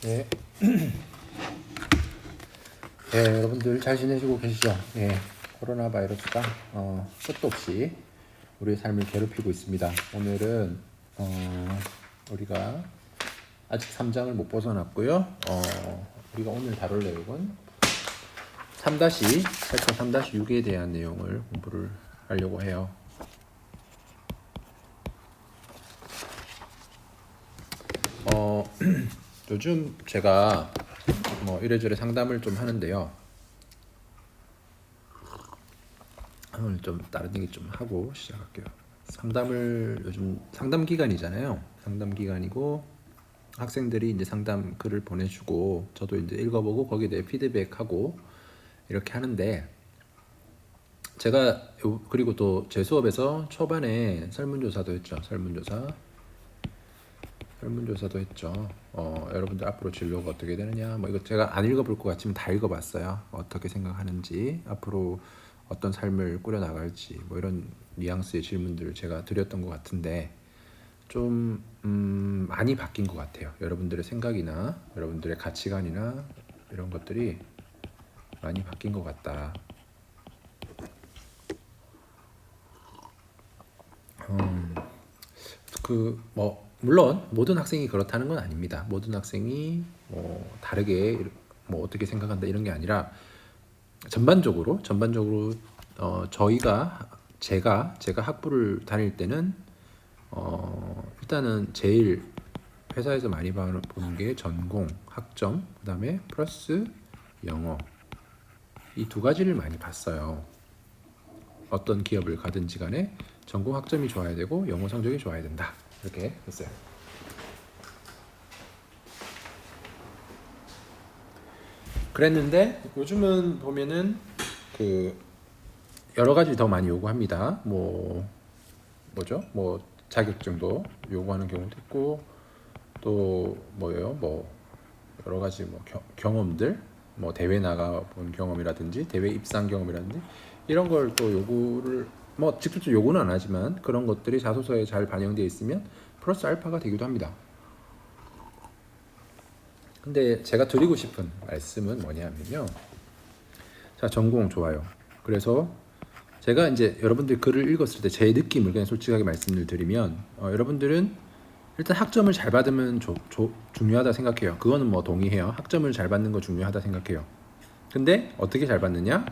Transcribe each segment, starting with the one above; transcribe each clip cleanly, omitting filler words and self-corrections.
네. 네, 여러분들 잘 지내시고 계시죠? 네, 코로나 바이러스가 끝도 없이 우리의 삶을 괴롭히고 있습니다. 오늘은 우리가 아직 3장을 못 벗어났고요. 우리가 오늘 다룰 내용은 8편 3-6에 대한 내용을 공부를 하려고 해요. 요즘 제가 이래저래 상담을 좀 하는데요. 오늘 좀 다른 얘기 좀 하고 시작할게요. 요즘 상담 기간이잖아요. 상담 기간이고 학생들이 이제 상담 글을 보내주고 저도 이제 읽어보고 거기에 대해 피드백하고 이렇게 하는데 제가 그리고 또 제 수업에서 초반에 설문조사도 했죠. 설문조사도 했죠. 여러분들 앞으로 진로가 어떻게 되느냐, 이거 제가 안 읽어볼 것 같지만 다 읽어봤어요. 어떻게 생각하는지, 앞으로 어떤 삶을 꾸려 나갈지, 이런 뉘앙스의 질문들을 제가 드렸던 것 같은데 좀 많이 바뀐 것 같아요. 여러분들의 생각이나 여러분들의 가치관이나 이런 것들이 많이 바뀐 것 같다. 물론 모든 학생이 그렇다는 건 아닙니다. 모든 학생이 다르게 어떻게 생각한다 이런 게 아니라 전반적으로 제가 학부를 다닐 때는 일단은 제일 회사에서 많이 보는 게 전공, 학점, 그다음에 플러스 영어, 이 두 가지를 많이 봤어요. 어떤 기업을 가든지 간에 전공 학점이 좋아야 되고 영어 성적이 좋아야 된다. 이렇게 했어요. 그랬는데 요즘은 보면은 여러 가지 더 많이 요구합니다. 자격증도 요구하는 경우도 있고 또 여러 가지 경험들, 대회 나가 본 경험이라든지 대회 입상 경험이라든지 이런 걸 또 요구를 직접적으로 요구는 안 하지만 그런 것들이 자소서에 잘 반영되어 있으면 플러스 알파가 되기도 합니다. 근데 제가 드리고 싶은 말씀은 뭐냐면요. 자, 전공 좋아요. 그래서 제가 이제 여러분들 글을 읽었을 때 제 느낌을 그냥 솔직하게 말씀을 드리면 여러분들은 일단 학점을 잘 받으면 중요하다 생각해요. 그거는 동의해요. 학점을 잘 받는 거 중요하다 생각해요. 근데 어떻게 잘 받느냐?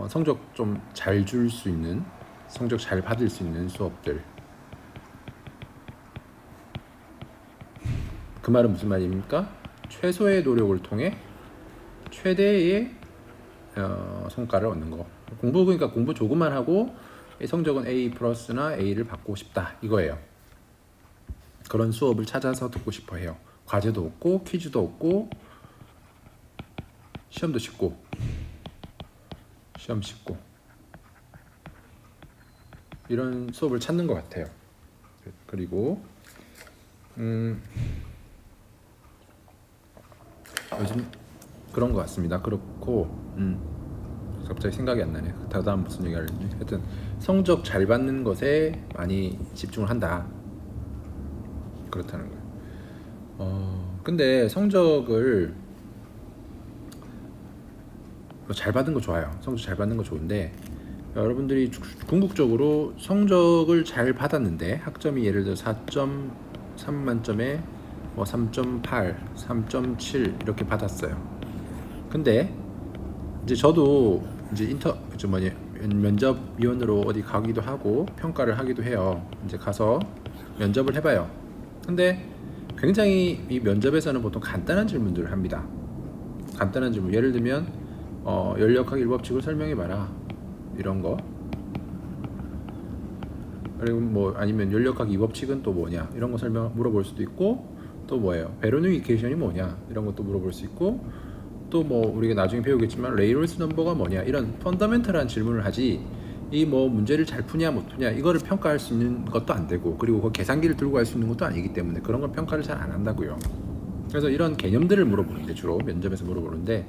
성적 좀 잘 줄 수 있는, 성적 잘 받을 수 있는 수업들. 그 말은 무슨 말입니까? 최소의 노력을 통해 최대의 성과를 얻는 거. 그러니까 공부 조금만 하고 성적은 A 플러스나 A를 받고 싶다 이거예요. 그런 수업을 찾아서 듣고 싶어 해요. 과제도 없고 퀴즈도 없고 시험도 쉽고 이런 수업을 찾는 것 같아요. 그리고 요즘 그런 것 같습니다. 그렇고 갑자기 생각이 안 나네. 다음 무슨 얘기 하려는지. 하여튼 성적 잘 받는 것에 많이 집중을 한다. 그렇다는 거예요. 근데 성적을 잘 받는 거 좋아요. 성적 잘 받는 거 좋은데 여러분들이 궁극적으로 성적을 잘 받았는데 학점이 예를 들어 4.3 만점에 3.8, 3.7 이렇게 받았어요. 근데 이제 저도 이제 면접위원으로 어디 가기도 하고 평가를 하기도 해요. 이제 가서 면접을 해봐요. 근데 굉장히 이 면접에서는 보통 간단한 질문들을 합니다. 간단한 질문. 예를 들면 연력학 일법칙을 설명해봐라. 이런 거. 그리고 아니면 연력학 2법칙은 또 뭐냐 이런 거 물어볼 수도 있고 또 뭐예요? 베로누 이퀘이션이 뭐냐 이런 것도 물어볼 수 있고 또 우리가 나중에 배우겠지만 레이놀스 넘버가 뭐냐 이런 펀더멘털한 질문을 하지 이 문제를 잘 푸냐 못 푸냐 이거를 평가할 수 있는 것도 안 되고 그리고 그 계산기를 들고 갈 수 있는 것도 아니기 때문에 그런 건 평가를 잘 안 한다고요. 그래서 이런 개념들을 물어보는데 주로 면접에서 물어보는데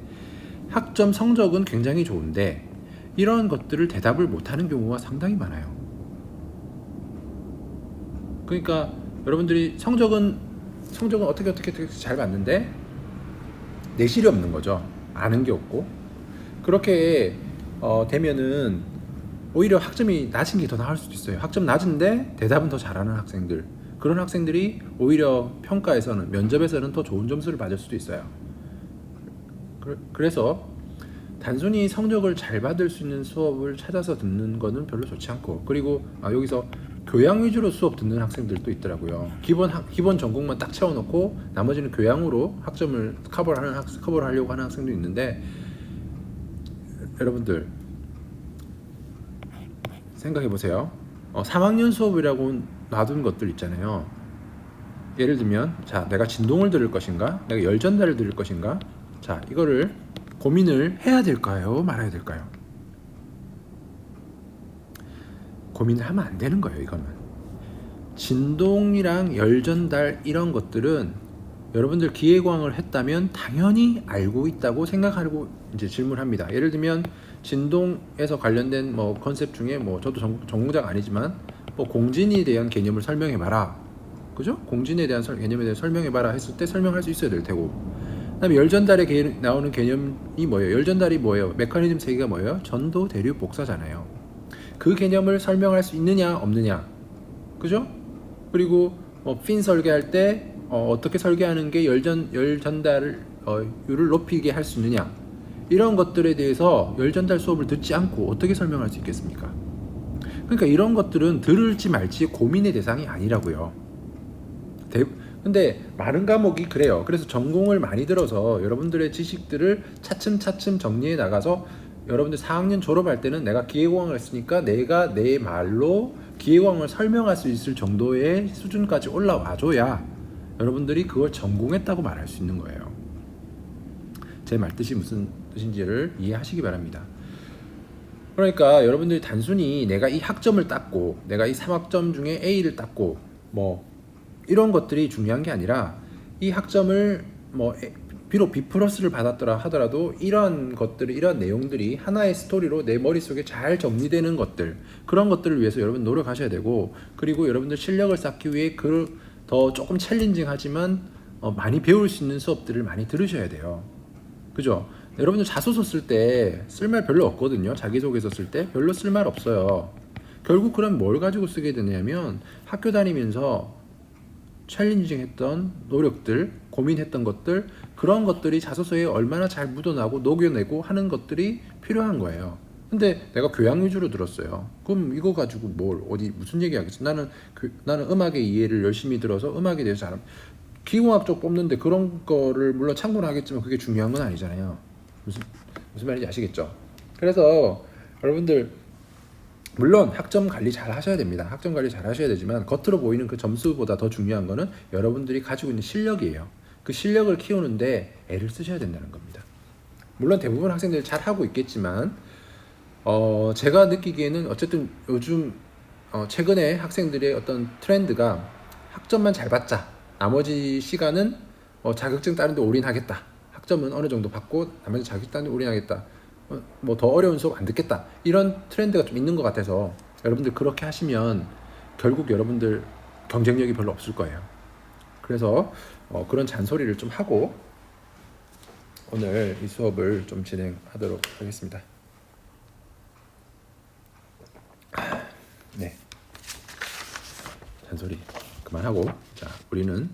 학점 성적은 굉장히 좋은데 이런 것들을 대답을 못하는 경우가 상당히 많아요. 그러니까 여러분들이 성적은 성적은 어떻게 잘 봤는데 내실이 없는 거죠. 아는 게 없고. 그렇게 되면은 오히려 학점이 낮은 게 더 나을 수도 있어요. 학점 낮은데 대답은 더 잘하는 학생들, 그런 학생들이 오히려 평가에서는, 면접에서는 더 좋은 점수를 받을 수도 있어요. 그래서 단순히 성적을 잘 받을 수 있는 수업을 찾아서 듣는 거는 별로 좋지 않고, 그리고 여기서 교양 위주로 수업 듣는 학생들도 있더라고요. 기본 전공만 딱 채워놓고 나머지는 교양으로 학점을 커버를 하려고 하는 학생도 있는데, 여러분들 생각해 보세요. 3학년 수업이라고 놔둔 것들 있잖아요. 예를 들면, 자, 내가 진동을 들을 것인가, 내가 열 전달을 들을 것인가, 자, 이거를 고민을 해야 될까요, 말아야 될까요? 고민을 하면 안 되는 거예요. 이거는 진동이랑 열 전달 이런 것들은 여러분들 기계공학을 했다면 당연히 알고 있다고 생각하고 이제 질문합니다. 예를 들면 진동에서 관련된 뭐 컨셉 중에, 뭐 저도 전공자가 아니지만 뭐 공진에 대한 개념을 설명해봐라, 그죠? 공진에 대한 개념에 대해 설명해봐라 했을 때 설명할 수 있어야 될 테고, 그다음에 열 전달에 나오는 개념이 뭐예요? 열 전달이 뭐예요? 메커니즘 세 개가 뭐예요? 전도, 대류, 복사잖아요. 그 개념을 설명할 수 있느냐 없느냐, 그죠? 그리고 핀 설계할 때 어떻게 설계하는 게 열 전달을 율을 높이게 할 수 있느냐, 이런 것들에 대해서 열 전달 수업을 듣지 않고 어떻게 설명할 수 있겠습니까? 그러니까 이런 것들은 들을지 말지 고민의 대상이 아니라고요. 근데 많은 과목이 그래요. 그래서 전공을 많이 들어서 여러분들의 지식들을 차츰차츰 정리해 나가서 여러분들 4학년 졸업할 때는 내가 기계공학을 했으니까 내가 내 말로 기계공학을 설명할 수 있을 정도의 수준까지 올라와줘야 여러분들이 그걸 전공했다고 말할 수 있는 거예요. 제 말뜻이 무슨 뜻인지를 이해하시기 바랍니다. 그러니까 여러분들이 단순히 내가 이 학점을 땄고, 내가 이 3학점 중에 A를 땄고, 뭐 이런 것들이 중요한 게 아니라, 이 학점을 뭐 비록 B+를 받았더라 하더라도 이런 것들이, 이런 내용들이 하나의 스토리로 내 머릿속에 잘 정리되는 것들, 그런 것들을 위해서 여러분 노력하셔야 되고, 그리고 여러분들 실력을 쌓기 위해 더 조금 챌린징하지만 많이 배울 수 있는 수업들을 많이 들으셔야 돼요. 그죠? 여러분들 자소서 쓸 때 쓸말 별로 없거든요. 자기소개서 쓸 때 별로 쓸말 없어요. 결국 그럼 뭘 가지고 쓰게 되냐면, 학교 다니면서 챌린징 했던 노력들, 고민했던 것들, 그런 것들이 자소서에 얼마나 잘 묻어나고 녹여내고 하는 것들이 필요한 거예요. 근데 내가 교양 위주로 들었어요. 그럼 이거 가지고 무슨 얘기 하겠어? 나는 음악의 이해를 열심히 들어서 음악에 대해서 기공학 쪽 뽑는데 그런 거를 물론 참고는 하겠지만 그게 중요한 건 아니잖아요. 무슨 말인지 아시겠죠? 그래서 여러분들 물론 학점 관리 잘 하셔야 됩니다. 학점 관리 잘 하셔야 되지만 겉으로 보이는 그 점수보다 더 중요한 거는 여러분들이 가지고 있는 실력이에요. 그 실력을 키우는데 애를 쓰셔야 된다는 겁니다. 물론 대부분 학생들이 잘 하고 있겠지만 제가 느끼기에는 어쨌든 요즘 최근에 학생들의 어떤 트렌드가 학점만 잘 받자, 나머지 시간은 자격증 따는데 올인하겠다, 학점은 어느 정도 받고 나머지 자격증 따는데 올인하겠다, 뭐 더 어려운 수업 안 듣겠다, 이런 트렌드가 좀 있는 것 같아서 여러분들 그렇게 하시면 결국 여러분들 경쟁력이 별로 없을 거예요. 그래서 그런 잔소리를 좀 하고 오늘 이 수업을 좀 진행하도록 하겠습니다. 네, 잔소리 그만하고, 자, 우리는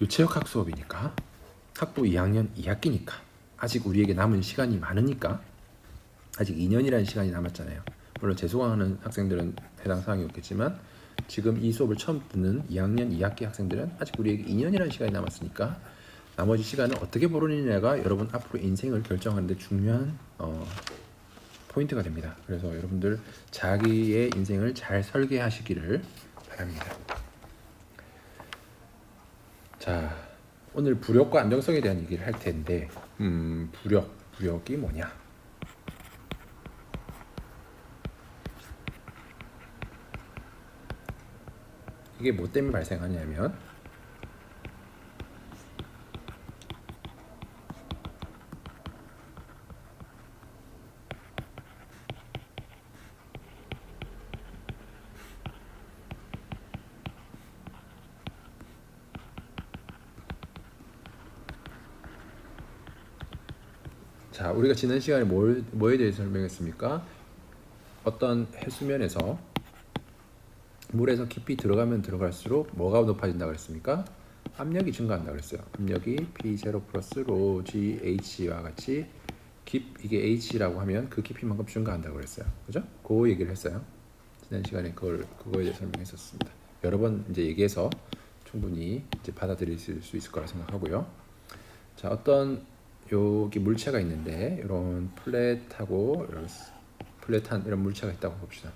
유체역학 수업이니까, 학부 2학년 2학기니까 아직 우리에게 남은 시간이 많으니까, 아직 2년이라는 시간이 남았잖아요. 물론 재수강하는 학생들은 해당 사항이 없겠지만 지금 이 수업을 처음 듣는 2학년 2학기 학생들은 아직 우리에게 2년이라는 시간이 남았으니까 나머지 시간을 어떻게 보내느냐가 여러분 앞으로 인생을 결정하는 데 중요한 포인트가 됩니다. 그래서 여러분들 자기의 인생을 잘 설계하시기를 바랍니다. 자, 오늘 부력과 안정성에 대한 얘기를 할 텐데, 부력이 뭐냐? 이게 뭐 때문에 발생하냐면, 자, 우리가 지난 시간에 뭐에 대해서 설명했습니까? 어떤 해수면에서 물에서 깊이 들어가면 들어갈수록 뭐가 높아진다 그랬습니까? 압력이 증가한다 그랬어요. 압력이 P0 플러스 로 GH와 같이 이게 H라고 하면 그 깊이만큼 증가한다고 그랬어요. 그죠? 그 얘기를 했어요. 지난 시간에 그거에 대해 설명했었습니다. 여러 번 이제 얘기해서 충분히 이제 받아들일 수 있을 거라 생각하고요. 자, 어떤 여기 물체가 있는데 이런 플랫하고 이런 플랫한 이런 물체가 있다고 봅시다.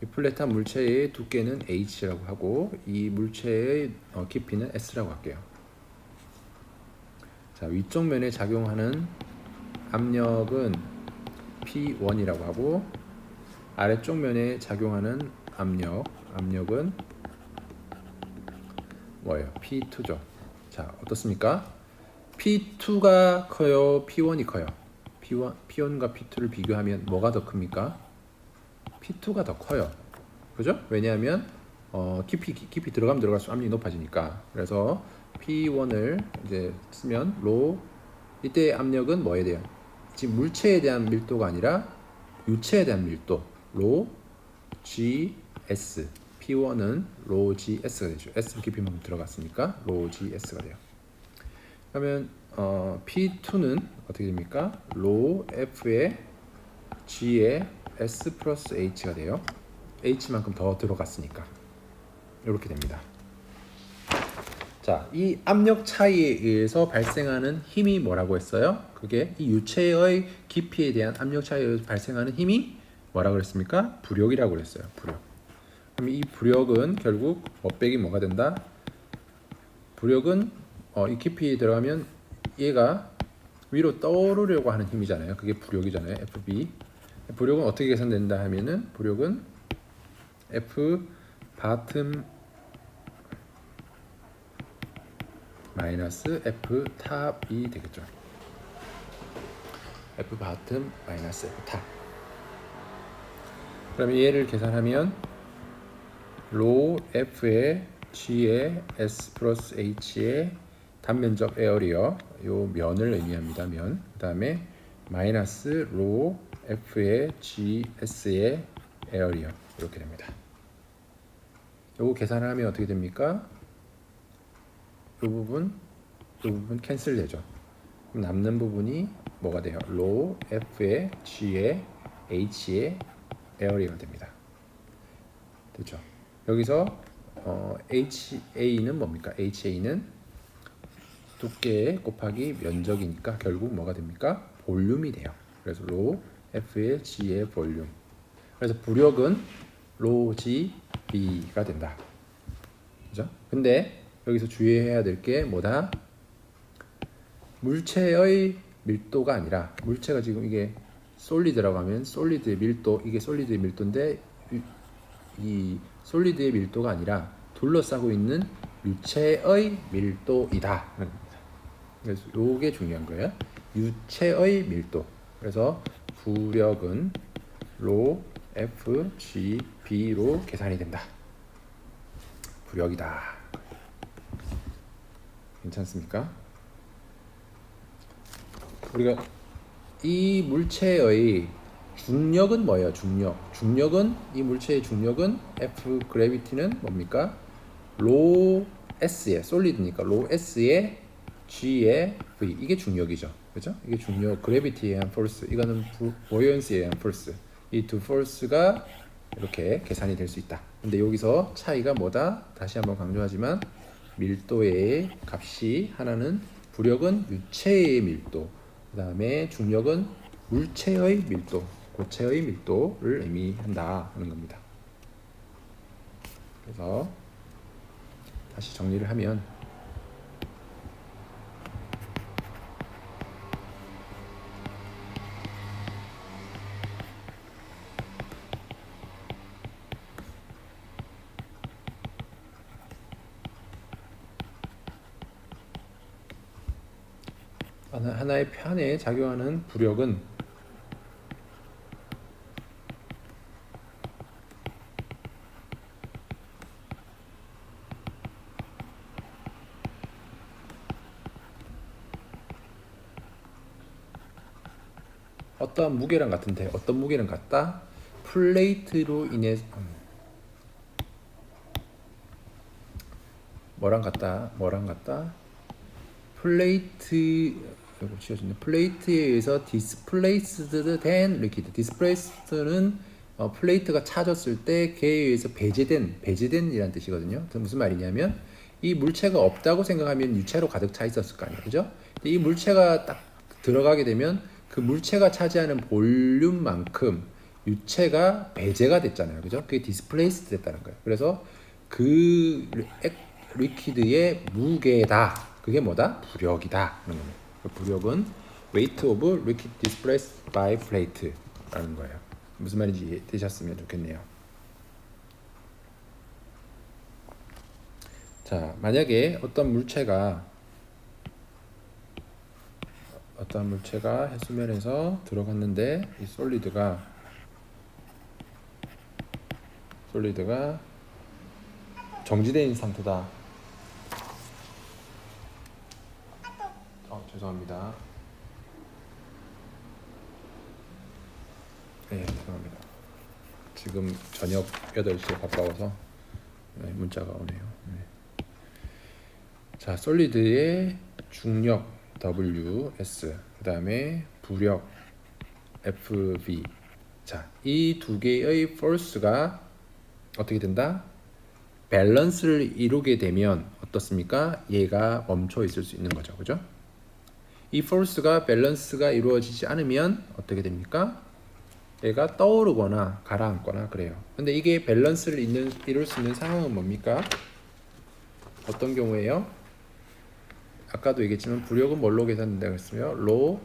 이 플랫한 물체의 두께는 H라고 하고 이 물체의 깊이는 S라고 할게요. 자, 위쪽 면에 작용하는 압력은 P1이라고 하고 아래쪽 면에 작용하는 압력은 뭐예요? P2죠. 자, 어떻습니까? P2가 커요? P1이 커요? P1과 P2를 비교하면 뭐가 더 큽니까? P2가 더 커요. 그죠? 왜냐하면 깊이 들어가면 들어갈수록 압력이 높아지니까. 그래서 P1을 이제 쓰면 로 이때 압력은 뭐에 대한 지금 물체에 대한 밀도가 아니라 유체에 대한 밀도 로 GS P1은 로 GS가 되죠. S 깊이만큼 들어갔으니까 로 GS가 돼요. 그러면 P2는 어떻게 됩니까? 로 F에 G에 S 플러스 H가 돼요. H만큼 더 들어갔으니까 이렇게 됩니다. 자, 이 압력 차이에 의해서 발생하는 힘이 뭐라고 했어요? 그게 이 유체의 깊이에 대한 압력 차이에 의해서 발생하는 힘이 뭐라고 그랬습니까? 부력이라고 그랬어요. 부력. 그럼 이 부력은 결국 빼기 뭐가 된다? 부력은 이 깊이에 들어가면 얘가 위로 떠오르려고 하는 힘이잖아요. 그게 부력이잖아요. FB. 부력은 어떻게 계산된다 하면은 부력은 F 바텀 마이너스 F 탑이 되겠죠. F 바텀 마이너스 F 탑. 그러면 얘를 계산하면 로 F에 G에 S 플러스 H의 단면적 에어리어 요 면을 의미합니다. 면. 그 다음에 마이너스 로 F의 GS의 에어리어 이렇게 됩니다. 요거 계산하면 어떻게 됩니까? 요 부분 캔슬 되죠. 그럼 남는 부분이 뭐가 돼요? 로 F의 G의 H의 에어리어가 됩니다. 됐죠? 여기서 HA는 뭡니까? HA는 두께 곱하기 면적이니까 결국 뭐가 됩니까? 볼륨이 돼요. 그래서 로 F의 G의 볼륨. 그래서 부력은 로 G B가 된다. 그죠? 근데 여기서 주의해야 될 게 뭐다? 물체의 밀도가 아니라 물체가 지금 이게 솔리드라고 하면 솔리드의 밀도 이게 솔리드의 밀도인데 이 솔리드의 밀도가 아니라 둘러싸고 있는 유체의 밀도이다. 그래서 이게 중요한 거예요. 유체의 밀도. 그래서 부력은 로 F G B로 계산이 된다. 부력이다. 괜찮습니까? 우리가 이 물체의 중력은 뭐예요? 중력은 이 물체의 중력은 F 그래비티는 뭡니까? 로 S에 솔리드니까 로 S에 G에 V 이게 중력이죠. 그죠? 이게 중력 그래비티에 의한 포스 이거는 보이언시에 의한 포스 이 두 포스가 이렇게 계산이 될 수 있다. 근데 여기서 차이가 뭐다? 다시 한번 강조하지만 밀도의 값이 하나는 부력은 유체의 밀도 그 다음에 중력은 물체의 밀도 고체의 밀도를 의미한다 하는 겁니다. 그래서 다시 정리를 하면 하나의 편에 작용하는 부력은 어떠한 무게랑 같은데 어떤 무게랑 같다? 플레이트로 인해 뭐랑 같다? 뭐랑 같다? 플레이트 이거 지워졌네. 플레이트에 의해서 displaced 된 리퀴드. displaced는 플레이트가 차졌을 때 걔에 의해서 배제된이라는 뜻이거든요. 그래서 무슨 말이냐면 이 물체가 없다고 생각하면 유체로 가득 차 있었을 거 아니에요, 그죠? 근데 이 물체가 딱 들어가게 되면 그 물체가 차지하는 볼륨만큼 유체가 배제가 됐잖아요, 그죠? 그게 displaced 됐다는 거예요. 그래서 그 리퀴드의 무게다. 그게 뭐다? 부력이다. 그 부력은 weight of liquid displaced by plate라는 거예요. 무슨 말인지 이해되셨으면 좋겠네요. 자, 만약에 어떤 물체가 해수면에서 들어갔는데 이 솔리드가 정지된 상태다. 죄송합니다. 네, 죄송합니다. 지금 저녁 8시에 가까워서 문자가 오네요. 네. 자, 솔리드의 중력 WS, 그 다음에 부력 FV. 자, 이 두 개의 포스가 어떻게 된다? 밸런스를 이루게 되면 어떻습니까? 얘가 멈춰 있을 수 있는 거죠, 그죠? 이 포스가 밸런스가 이루어지지 않으면 어떻게 됩니까? 얘가 떠오르거나 가라앉거나 그래요. 근데 이게 밸런스를 이룰 수 있는 상황은 뭡니까? 어떤 경우에요? 아까도 얘기했지만 부력은 뭘로 계산된다고 했으며 로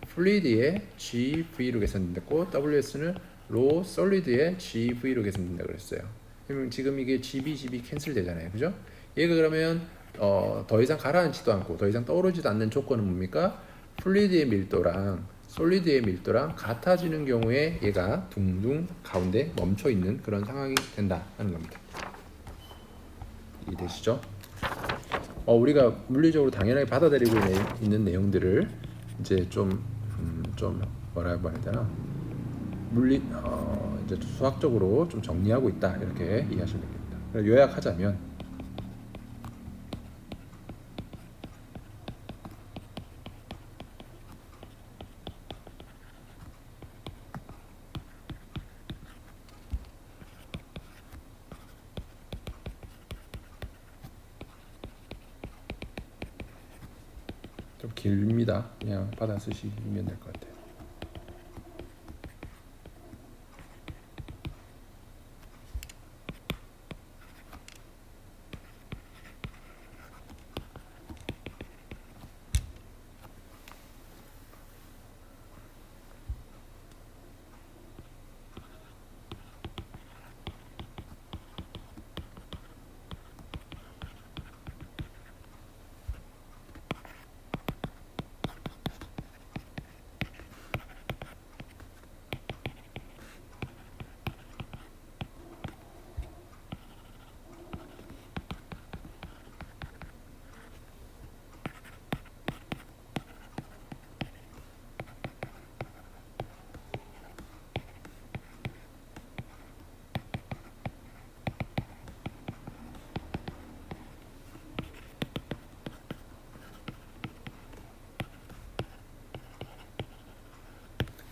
플루이드의 GV로 계산된다고 WS는 로 솔리드의 GV로 계산된다고 그랬어요. 그러면 지금 이게 GB 캔슬 되잖아요, 그죠? 얘가 그러면 더 이상 가라앉지도 않고 더 이상 떠오르지도 않는 조건은 뭡니까? 플루이드의 밀도랑 솔리드의 밀도랑 같아지는 경우에 얘가 둥둥 가운데 멈춰 있는 그런 상황이 된다는 겁니다. 이해되시죠? 우리가 물리적으로 당연하게 받아들이고 있는 내용들을 이제 좀 뭐라고 해야 되나? 이제 수학적으로 좀 정리하고 있다 이렇게 이해하시면 됩니다. 요약하자면 좀 길입니다. 그냥 받아 쓰시면 될 것 같아요.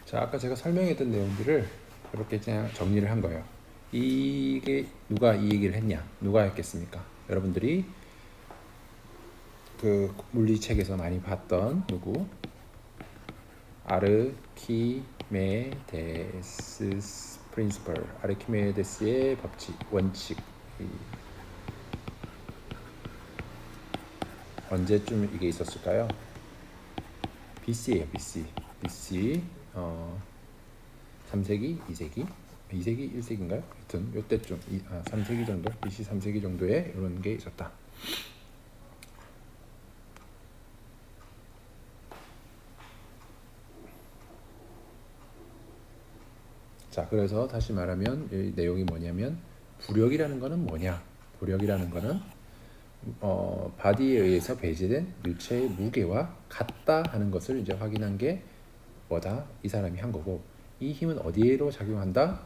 자, 아까 제가 설명했던 내용들을 이렇게 그냥 정리를 한 거예요. 이게 누가 이 얘기를 했냐? 누가 했겠습니까? 여러분들이 그 물리책에서 많이 봤던 누구? 아르키메데스 프린시플, 아르키메데스의 법칙, 원칙. 언제쯤 이게 있었을까요? BC예요, BC. 3세기, 2세기, 2세기, 1세기인가요? 하여튼 요때쯤 3세기 정도, BC 3세기 정도에 이런 게 있었다. 자, 그래서 다시 말하면 이 내용이 뭐냐면 부력이라는 거는 뭐냐? 부력이라는 거는 바디에 의해서 배제된 물체의 무게와 같다 하는 것을 이제 확인한 게 뭐다? 이 사람이 한 거고 이 힘은 어디로 작용한다?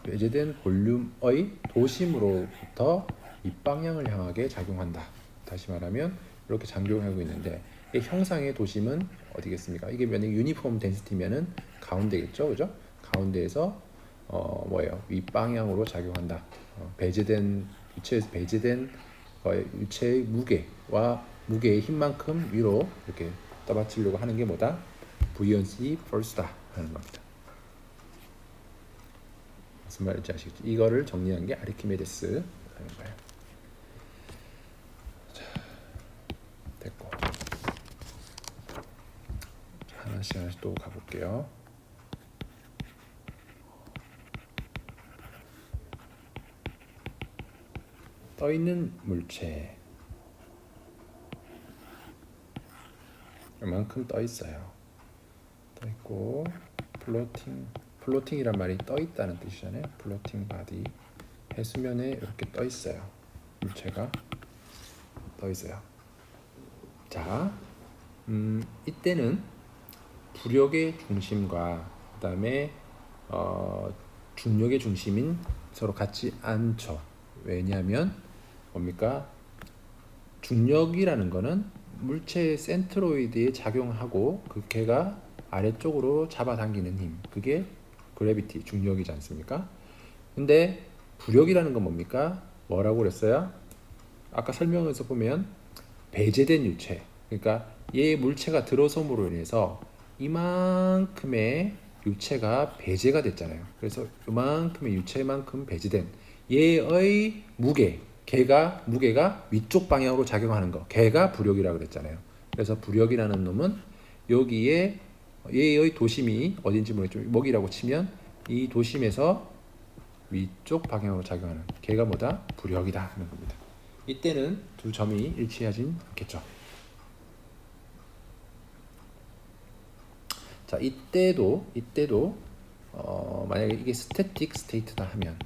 배제된 볼륨의 도심으로부터 윗방향을 향하게 작용한다. 다시 말하면 이렇게 작용하고 있는데 이 형상의 도심은 어디겠습니까? 이게 만약 유니폼 덴시티면은 가운데겠죠, 그죠? 가운데에서 뭐예요? 윗방향으로 작용한다. 배제된 유체에서 배제된 유체의 무게와 무게의 힘만큼 위로 이렇게 떠받치려고 하는 게 뭐다? 부이언시 포스다 하는 겁니다. 무슨 말인지 아시겠죠? 이거를 정리한 게 아르키메데스 하는 거예요. 자, 됐고 하나씩 또 가볼게요. 떠 있는 물체 이만큼 떠 있어요. 떠 있고 플로팅이란 말이 떠 있다는 뜻이잖아요. 플로팅 바디 해수면에 이렇게 떠 있어요. 물체가 떠 있어요. 자, 이때는 부력의 중심과 그다음에 중력의 중심인 서로 같지 않죠. 왜냐하면 뭡니까? 중력이라는 거는 물체의 센트로이드에 작용하고 그 걔가 아래쪽으로 잡아당기는 힘, 그게 그래비티, 중력이지 않습니까? 근데 부력이라는 건 뭡니까? 뭐라고 그랬어요? 아까 설명에서 보면 배제된 유체, 그러니까 얘 물체가 들어섬으로 인해서 이만큼의 유체가 배제가 됐잖아요. 그래서 이만큼의 유체만큼 배제된 얘의 무게가 위쪽 방향으로 작용하는 거, 걔가 부력이라고 그랬잖아요. 그래서 부력이라는 놈은 여기에 얘의 도심이 어딘지 모르겠지만 목이라고 치면 이 도심에서 위쪽 방향으로 작용하는 걔가 뭐다? 부력이다 하는 겁니다. 이때는 두 점이 일치하진 않겠죠. 자, 이때도 만약에 이게 스태틱 스테이트다 하면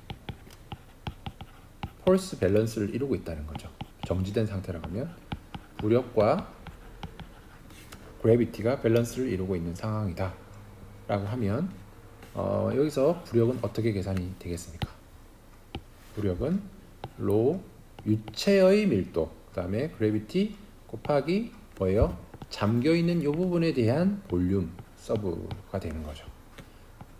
폴스 밸런스를 이루고 있다는 거죠. 정지된 상태라고 하면 부력과 그래비티가 밸런스를 이루고 있는 상황이다 라고 하면 여기서 부력은 어떻게 계산이 되겠습니까? 부력은 로 유체의 밀도 그 다음에 그래비티 곱하기 뭐예요? 잠겨있는 이 부분에 대한 볼륨 서브가 되는 거죠.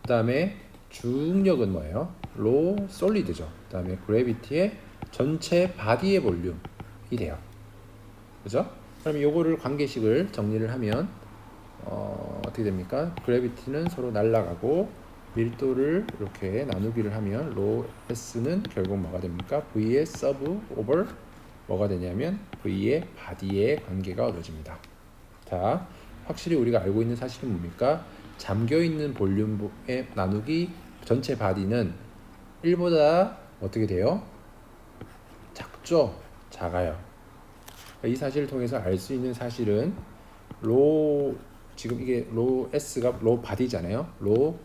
그 다음에 중력은 뭐예요? 로 솔리드죠. 그 다음에 그래비티의 전체 바디의 볼륨이 돼요. 그죠? 그럼 요거를 관계식을 정리를 하면 어떻게 됩니까? 그래비티는 서로 날아가고 밀도를 이렇게 나누기를 하면 로 S는 결국 뭐가 됩니까? V의 서브 오버 뭐가 되냐면 V의 바디의 관계가 얻어집니다. 자, 확실히 우리가 알고 있는 사실은 뭡니까? 잠겨있는 볼륨의 나누기 전체 바디는 1보다 어떻게 돼요? 작죠? 작아요. 이 사실을 통해서 알 수 있는 사실은 지금 이게 로 S가 로 바디잖아요. 로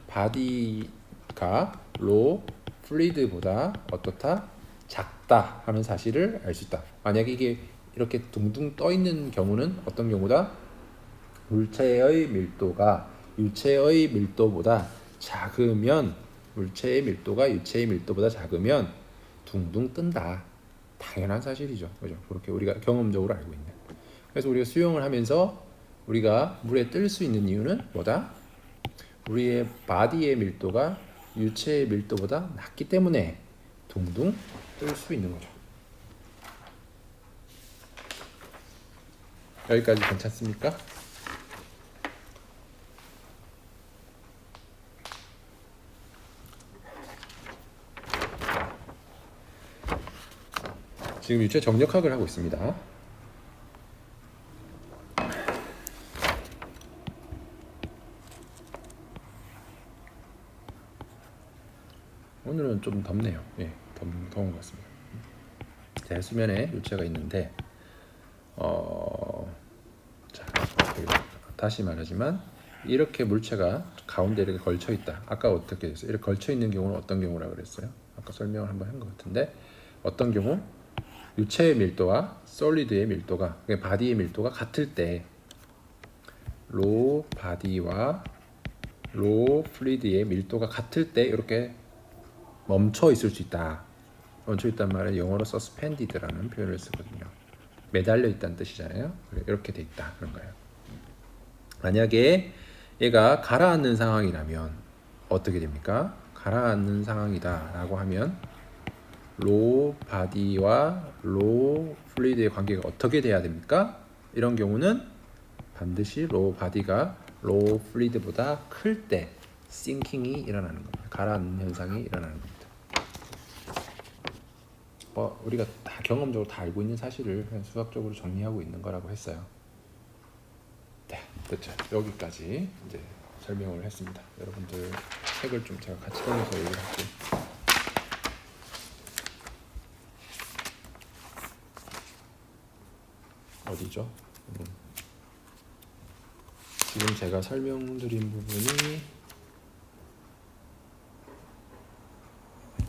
바디가 로 플루이드보다 어떻다? 작다 하는 사실을 알 수 있다. 만약에 이게 이렇게 둥둥 떠 있는 경우는 어떤 경우다? 물체의 밀도가 유체의 밀도보다 작으면 물체의 밀도가 유체의 밀도보다 작으면 둥둥 뜬다. 당연한 사실이죠. 그죠? 그렇게 우리가 경험적으로 알고 있는. 그래서 우리가 수영을 하면서 우리가 물에 뜰 수 있는 이유는 뭐다? 우리의 바디의 밀도가 유체의 밀도보다 낮기 때문에 둥둥 뜰 수 있는 거죠. 여기까지 괜찮습니까? 지금 유체 정력학을 하고 있습니다. 오늘은 좀 덥네요. 예, 더운 것 같습니다. 자, 수면에 유체가 있는데, 자, 다시 말하지만 이렇게 물체가 가운데 이렇게 걸쳐 있다. 아까 어떻게 됐어요? 이렇게 걸쳐 있는 경우는 어떤 경우라 그랬어요? 아까 설명을 한번 한 것 같은데, 어떤 경우? 유체의 밀도와 솔리드의 밀도가, 바디의 밀도가 같을 때 로 바디와 로 플루이드의 밀도가 같을 때 이렇게 멈춰 있을 수 있다. 멈춰 있단 말은 영어로 suspended라는 표현을 쓰거든요. 매달려 있다는 뜻이잖아요. 이렇게 돼 있다 그런 거예요. 만약에 얘가 가라앉는 상황이라면 어떻게 됩니까? 가라앉는 상황이다라고 하면 로 바디와 로 플루이드의 관계가 어떻게 돼야 됩니까? 이런 경우는 반드시 로 바디가 로 플루이드보다 클 때 싱킹이 일어나는 겁니다. 가라앉는 현상이 일어나는 겁니다. 우리가 다 경험적으로 다 알고 있는 사실을 그냥 수학적으로 정리하고 있는 거라고 했어요. 네, 그렇죠. 여기까지 이제 설명을 했습니다. 여러분들 책을 좀 제가 같이 보면서 얘기를 할게요. 어디죠? 지금 제가 설명드린 부분이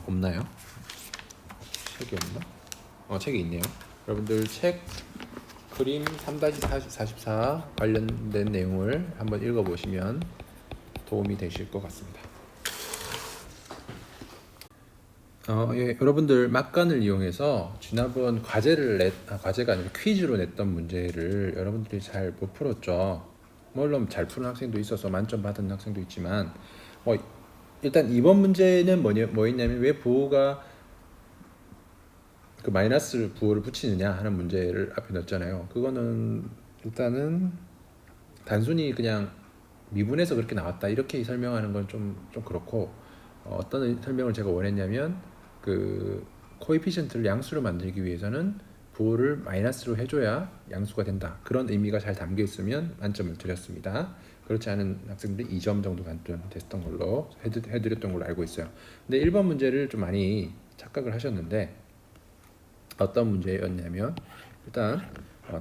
없나요? 책이 없나? 책이 있네요. 여러분들 책 그림 3-44 관련된 내용을 한번 읽어보시면 도움이 되실 것 같습니다. 예, 여러분들 막간을 이용해서 지난번 과제가 아니라 퀴즈로 냈던 문제를 여러분들이 잘 못 풀었죠. 물론 잘 푸는 학생도 있어서 만점 받은 학생도 있지만 일단 이번 문제는 뭐였냐면 왜 부호가 그 마이너스 부호를 붙이느냐 하는 문제를 앞에 넣었잖아요. 그거는 일단은 단순히 그냥 미분해서 그렇게 나왔다 이렇게 설명하는 건 좀 그렇고 어떤 설명을 제가 원했냐면 그 코에피션트를 양수로 만들기 위해서는 부호를 마이너스로 해줘야 양수가 된다. 그런 의미가 잘 담겨 있으면 만점을 드렸습니다. 그렇지 않은 학생들이 2점 정도 만점 됐던 걸로 해드렸던 걸로 알고 있어요. 근데 1번 문제를 좀 많이 착각을 하셨는데 어떤 문제였냐면 일단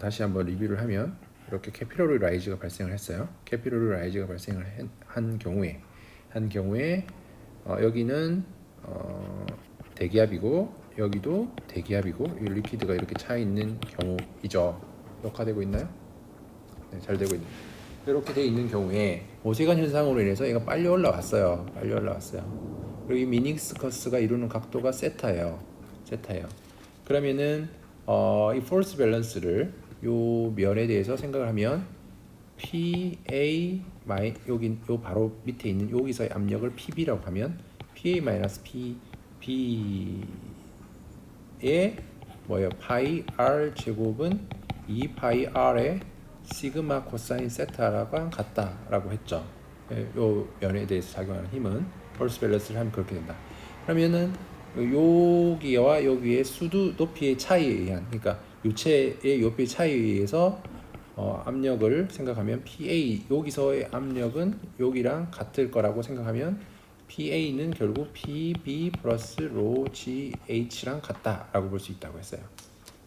다시 한번 리뷰를 하면 이렇게 캐피러리 라이즈가 발생을 했어요. 캐피러리 라이즈가 발생을 한 경우에 여기는 대기압이고 여기도 대기압이고 이 리퀴드가 이렇게 차 있는 경우이죠. 녹화되고 있나요? 네, 잘 되고 있네요. 이렇게 돼 있는 경우에 오세간 현상으로 인해서 얘가 빨리 올라왔어요. 그리고 이 미니스커스가 이루는 각도가 세타예요. 그러면은 이 포스 밸런스를 요 면에 대해서 생각을 하면 PA 여기 요 바로 밑에 있는 여기서의 압력을 PB라고 하면 PA 마이너스 PB의 뭐예요? 파이 R 제곱은 2 파이 R의 시그마 코사인 세타랑 같다라고 했죠. 요 면에 대해서 작용하는 힘은 폴스 밸런스를 하면 그렇게 된다. 그러면은 여기와 여기의 수두 높이의 차이에 의한 그러니까 유체의 높이의 차이에 의해서 압력을 생각하면 PA 여기서의 압력은 여기랑 같을 거라고 생각하면 PA는 결국 PB 플러스 로 GH랑 같다라고 볼 수 있다고 했어요.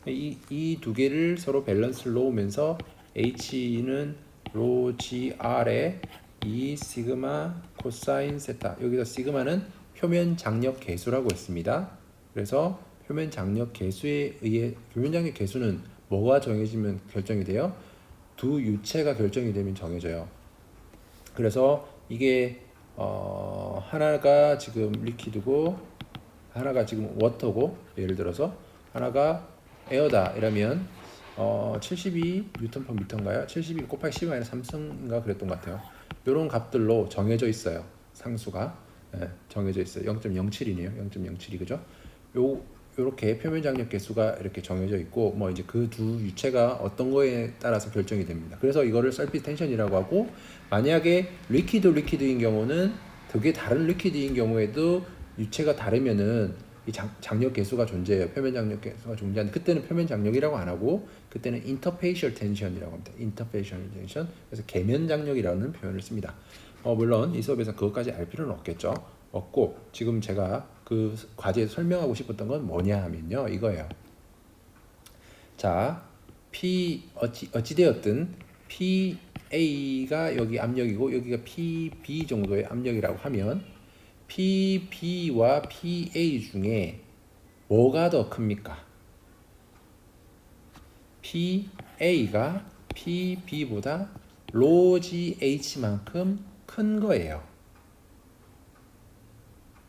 이 두 개를 서로 밸런스를 놓으면서 H는 로 GR의 2 시그마 코사인 세타 여기서 시그마는 표면 장력 계수라고 했습니다. 그래서 표면 장력 계수에 의해 표면 장력 계수는 뭐가 정해지면 결정이 돼요? 두 유체가 결정이 되면 정해져요. 그래서 이게 하나가 지금 리퀴드고 하나가 지금 워터고 예를 들어서 하나가 에어다 이러면 72 뉴턴 퍼 미터인가요? 72 곱하기 10 마이너스 3승인가 그랬던 것 같아요. 이런 값들로 정해져 있어요. 상수가 정해져 있어요. 0.07이네요. 0.07이 그죠? 요렇게 표면 장력 계수가 이렇게 정해져 있고 뭐 이제 그 두 유체가 어떤 거에 따라서 결정이 됩니다. 그래서 이거를 설핏 텐션이라고 하고 만약에 리퀴드인 경우는 되게 다른 리퀴드인 경우에도 유체가 다르면은 이 장력 계수가 존재해요. 표면 장력 계수가 존재하는데 그때는 표면 장력이라고 안 하고 그때는 인터페이셜 텐션이라고 합니다. 인터페이셜 텐션. 그래서 계면 장력이라는 표현을 씁니다. 물론 이 수업에서 그것까지 알 필요는 없고 지금 제가 그 과제에서 설명하고 싶었던 건 뭐냐 하면요 이거예요. 자, 어찌되었든 PA가 여기 압력이고 여기가 PB 정도의 압력이라고 하면 PB와 PA 중에 뭐가 더 큽니까? PA가 PB보다 로지 H만큼 큰 거예요.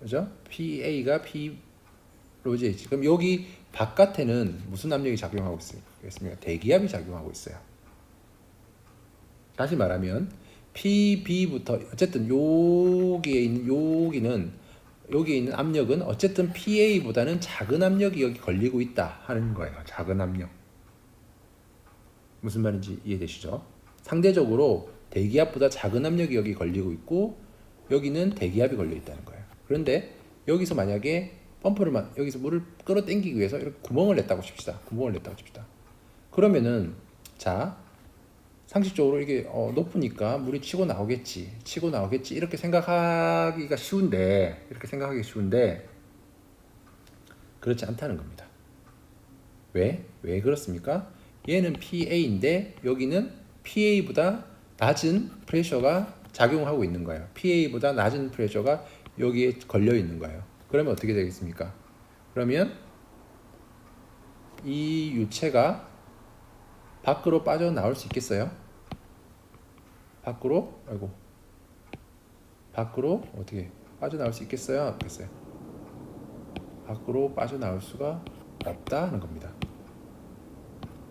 그죠? PA가 P 로지 H. 그럼 여기 바깥에는 무슨 압력이 작용하고 있습니까? 대기압이 작용하고 있어요. 다시 말하면 PB부터 어쨌든 여기에 있는 압력은 어쨌든 PA보다는 작은 압력이 여기 걸리고 있다 하는 거예요. 작은 압력. 무슨 말인지 이해되시죠? 상대적으로 대기압보다 작은 압력이 여기 걸리고 있고 여기는 대기압이 걸려 있다는 거예요. 그런데 여기서 만약에 여기서 물을 끌어당기기 위해서 이렇게 구멍을 냈다고 칩시다. 그러면은 자 상식적으로 이게 높으니까 물이 치고 나오겠지 이렇게 생각하기가 쉬운데 그렇지 않다는 겁니다. 왜 그렇습니까? 얘는 PA인데 여기는 PA보다 낮은 프레셔가 작용하고 있는 거예요. PA보다 낮은 프레셔가 여기에 걸려 있는 거예요. 그러면 어떻게 되겠습니까? 그러면 이 유체가 밖으로 빠져나올 수 있겠어요? 밖으로 어떻게 빠져나올 수 있겠어요? 없겠어요? 밖으로 빠져나올 수가 없다 하는 겁니다.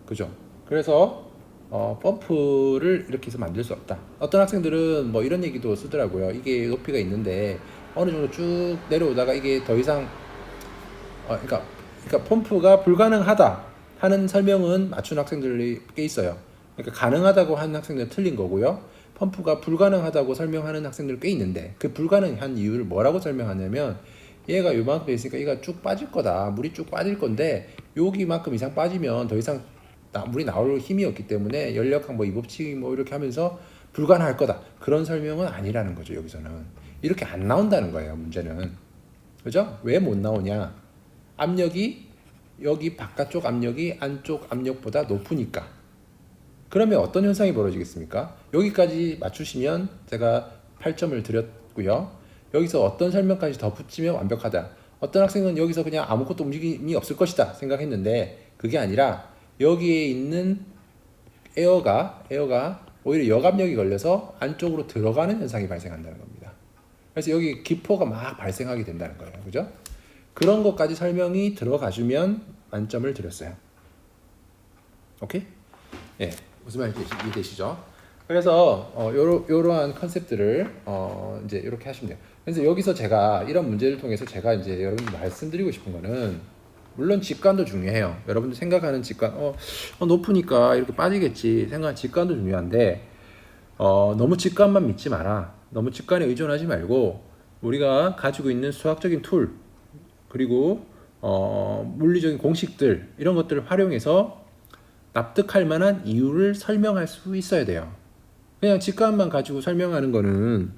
그죠? 그래서 펌프를 이렇게 해서 만들 수 없다. 어떤 학생들은 뭐 이런 얘기도 쓰더라고요. 이게 높이가 있는데 어느 정도 쭉 내려오다가 이게 더 이상 그러니까 펌프가 불가능하다 하는 설명은 맞춘 학생들이 꽤 있어요. 그러니까 가능하다고 하는 학생들은 틀린 거고요. 펌프가 불가능하다고 설명하는 학생들 꽤 있는데 그 불가능한 이유를 뭐라고 설명하냐면 얘가 요만큼 돼 있으니까 얘가 쭉 빠질 거다. 물이 쭉 빠질 건데 여기만큼 이상 빠지면 더 이상 물이 나올 힘이 없기 때문에 연력학 이 법칙 이렇게 하면서 불가능할 거다. 그런 설명은 아니라는 거죠. 여기서는 이렇게 안 나온다는 거예요. 문제는 그죠? 왜 못 나오냐? 압력이 여기 바깥쪽 압력이 안쪽 압력보다 높으니까. 그러면 어떤 현상이 벌어지겠습니까? 여기까지 맞추시면 제가 8점을 드렸고요. 여기서 어떤 설명까지 더 붙이면 완벽하다. 어떤 학생은 여기서 그냥 아무것도 움직임이 없을 것이다 생각했는데 그게 아니라 여기에 있는 에어가 오히려 역압력이 걸려서 안쪽으로 들어가는 현상이 발생한다는 겁니다. 그래서 여기 기포가 막 발생하게 된다는 거예요. 그죠? 그런 것까지 설명이 들어가주면 만점을 드렸어요. 오케이? 예, 무슨 말인지 이해되시죠? 그래서 요러한 컨셉들을 이제 이렇게 하시면 돼요. 그래서 여기서 제가 이런 문제를 통해서 제가 이제 여러분들 말씀드리고 싶은 거는 물론 직관도 중요해요. 여러분들 생각하는 직관, 높으니까 이렇게 빠지겠지 생각하는 직관도 중요한데 너무 직관만 믿지 마라. 너무 직관에 의존하지 말고 우리가 가지고 있는 수학적인 툴 그리고 물리적인 공식들 이런 것들을 활용해서 납득할 만한 이유를 설명할 수 있어야 돼요. 그냥 직관만 가지고 설명하는 거는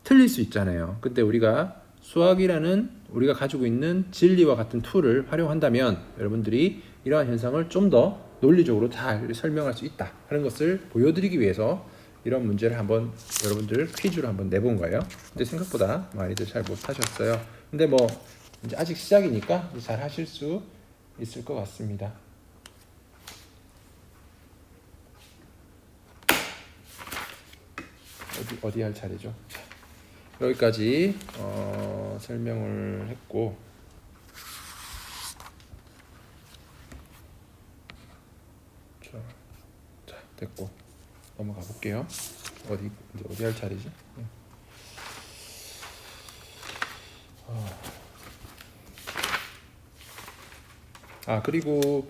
틀릴 수 있잖아요. 근데 우리가 수학이라는 우리가 가지고 있는 진리와 같은 툴을 활용한다면 여러분들이 이러한 현상을 좀 더 논리적으로 잘 설명할 수 있다 하는 것을 보여드리기 위해서 이런 문제를 한번 여러분들 퀴즈로 한번 내본 거예요. 근데 생각보다 많이들 잘 못하셨어요. 근데 뭐 이제 아직 시작이니까 잘 하실 수 있을 것 같습니다. 어디 할 차례죠? 여기까지 설명을 했고 자 됐고 넘어가 볼게요. 어디 할 차례지? 그리고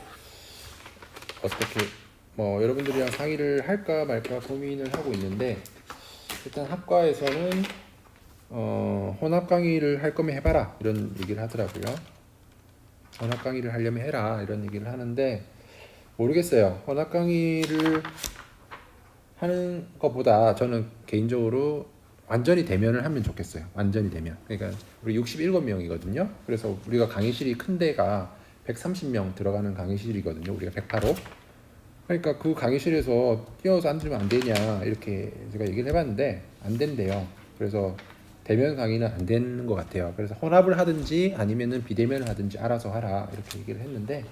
어떻게 여러분들이랑 상의를 할까 말까 고민을 하고 있는데 일단 학과에서는 혼합 강의를 할 거면 해봐라 이런 얘기를 하더라고요. 혼합 강의를 하려면 해라 이런 얘기를 하는데 모르겠어요. 혼합 강의를 하는 것보다 저는 개인적으로 완전히 대면을 하면 좋겠어요. 완전히 대면. 그러니까 우리 67명이거든요. 그래서 우리가 강의실이 큰 데가 130명 들어가는 강의실이거든요. 우리가 108호. 그러니까 그 강의실에서 뛰어서 앉으면 안 되냐 이렇게 제가 얘기를 해봤는데 안 된대요. 그래서 대면 강의는 안 되는 것 같아요. 그래서 혼합을 하든지 아니면은 비대면을 하든지 알아서 하라 이렇게 얘기를 했는데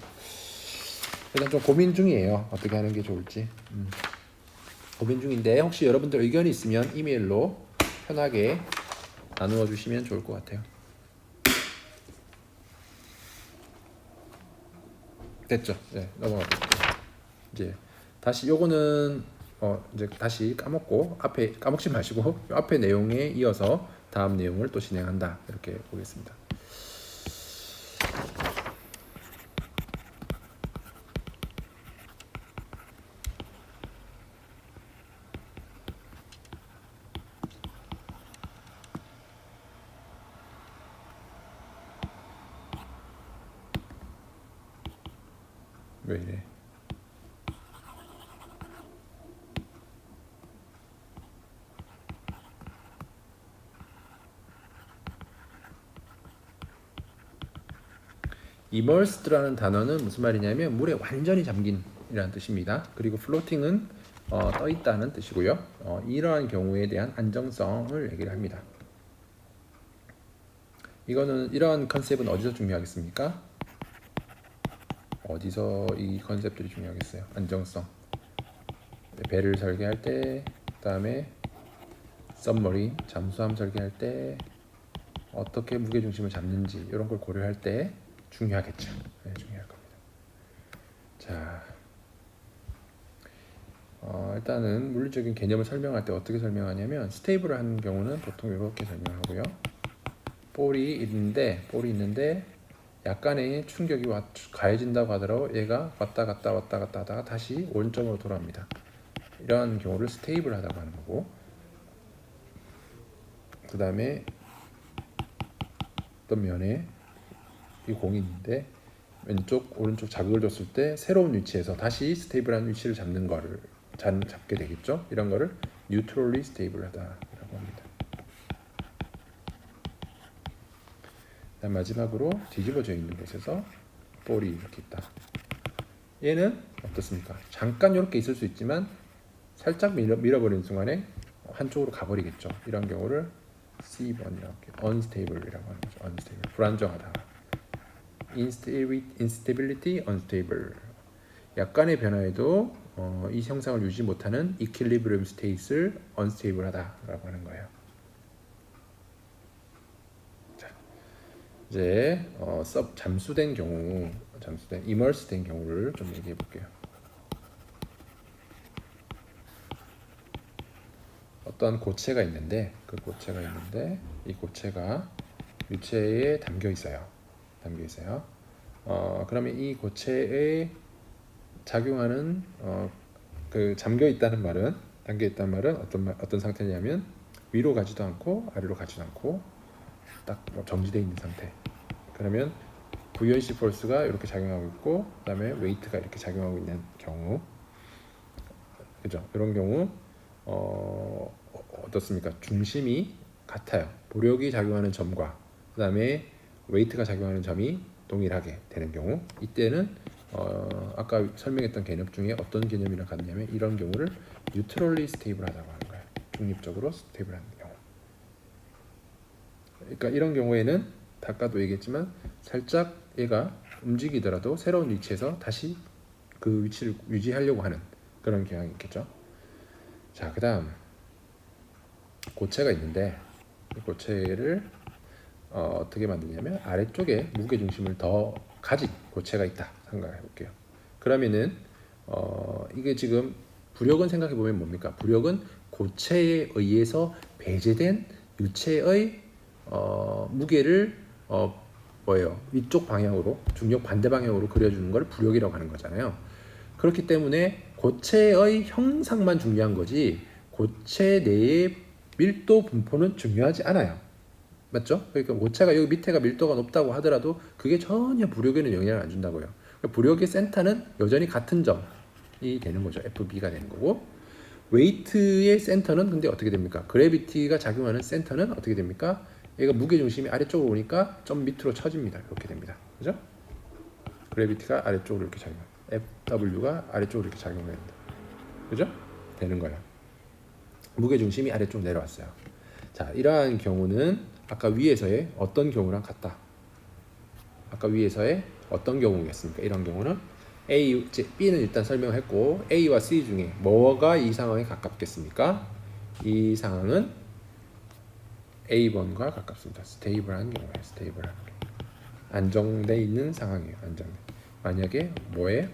일단 좀 고민 중이에요. 어떻게 하는 게 좋을지. 고민 중인데 혹시 여러분들 의견이 있으면 이메일로 편하게 나누어 주시면 좋을 것 같아요. 됐죠? 네, 넘어가볼게요. 이제 다시 요거는 이제 다시 까먹고 앞에 까먹지 마시고 앞에 내용에 이어서 다음 내용을 또 진행한다 이렇게 보겠습니다. 왜 이래? immersed라는 단어는 무슨 말이냐면 물에 완전히 잠긴이라는 뜻입니다. 그리고 floating은 떠 있다는 뜻이고요. 이러한 경우에 대한 안정성을 얘기를 합니다. 이거는 이러한 컨셉은 어디서 중요하겠습니까? 어디서 이 컨셉들이 중요하겠어요? 안정성. 배를 설계할 때, 그다음에 submarine 잠수함 설계할 때 어떻게 무게 중심을 잡는지 이런 걸 고려할 때 중요하겠죠. 네, 중요할 겁니다. 자, 일단은 물리적인 개념을 설명할 때 어떻게 설명하냐면 스테이블을 하는 경우는 보통 이렇게 설명하고요. 볼이 있는데 약간의 충격이 가해진다고 하더라도 얘가 왔다 갔다 하다가 다시 원점으로 돌아옵니다. 이러한 경우를 스테이블하다고 하는 거고, 그 다음에 어떤 면에 이 공이 있는데 왼쪽 오른쪽 자극을 줬을 때 새로운 위치에서 다시 스테이블한 위치를 잡게 되겠죠. 이런 거를 뉴트럴리 스테이블하다라고 합니다. 마지막으로 뒤집어져 있는 곳에서 볼이 이렇게 있다. 얘는 어떻습니까? 잠깐 이렇게 있을 수 있지만 살짝 밀어버리는 순간에 한쪽으로 가버리겠죠. 이런 경우를 C1이라고 unstable이라고 하는 거죠. unstable, 불안정하다. instability, unstable. 약간의 변화에도 이 형상을 유지 못하는 equilibrium state를 unstable하다라고 하는 거예요. 이제 잠수된 경우, immersed된 경우를 좀 얘기해 볼게요. 어떤 고체가 있는데 이 고체가 유체에 담겨 있어요. 그러면 이 고체에 작용하는 그 담겨 있다는 말은 어떤 상태냐면 위로 가지도 않고 아래로 가지도 않고 딱 정지되어 있는 상태. 그러면 부연시 포스가 이렇게 작용하고 있고, 그다음에 웨이트가 이렇게 작용하고 있는 경우, 그죠? 이런 경우 어떻습니까? 중심이 같아요. 부력이 작용하는 점과 그다음에 웨이트가 작용하는 점이 동일하게 되는 경우, 이때는 아까 설명했던 개념 중에 어떤 개념이랑 같냐면 이런 경우를 뉴트럴리 스테이블하다고 하는 거예요. 중립적으로 스테이블하는 경우. 그러니까 이런 경우에는 아까도 얘기했지만 살짝 얘가 움직이더라도 새로운 위치에서 다시 그 위치를 유지하려고 하는 그런 경향이 있겠죠. 자, 그 다음 고체가 있는데 이 고체를 어떻게 만드냐면 아래쪽에 무게중심을 더 가진 고체가 있다 생각해 볼게요. 그러면은 이게 지금 부력은 생각해 보면 뭡니까? 부력은 고체에 의해서 배제된 유체의 무게를 위쪽 방향으로 중력 반대 방향으로 그려주는 걸 부력이라고 하는 거잖아요. 그렇기 때문에 고체의 형상만 중요한 거지 고체 내의 밀도 분포는 중요하지 않아요. 맞죠? 그러니까 고체가 여기 밑에가 밀도가 높다고 하더라도 그게 전혀 부력에는 영향을 안 준다고요. 그러니까 부력의 센터는 여전히 같은 점이 되는 거죠. FB가 되는 거고, 웨이트의 센터는 근데 어떻게 됩니까? 그래비티가 작용하는 센터는 어떻게 됩니까? 얘가 무게중심이 아래쪽으로 오니까 좀 밑으로 처집니다. 이렇게 됩니다. 그죠? 그래비티가 아래쪽으로 이렇게 작용합니다. FW가 아래쪽으로 이렇게 작용합니다. 그죠? 되는 거예요. 무게중심이 아래쪽 내려왔어요. 자, 이러한 경우는 아까 위에서의 어떤 경우랑 같다. 아까 위에서의 어떤 경우겠습니까? 이런 경우는 B는 일단 설명했고 A와 C 중에 뭐가 이 상황에 가깝겠습니까? 이 상황은 A번과 가깝습니다. 스테이블한 경우에 스테이블한 안정돼 있는 상황이에요. 안정돼. 만약에 뭐에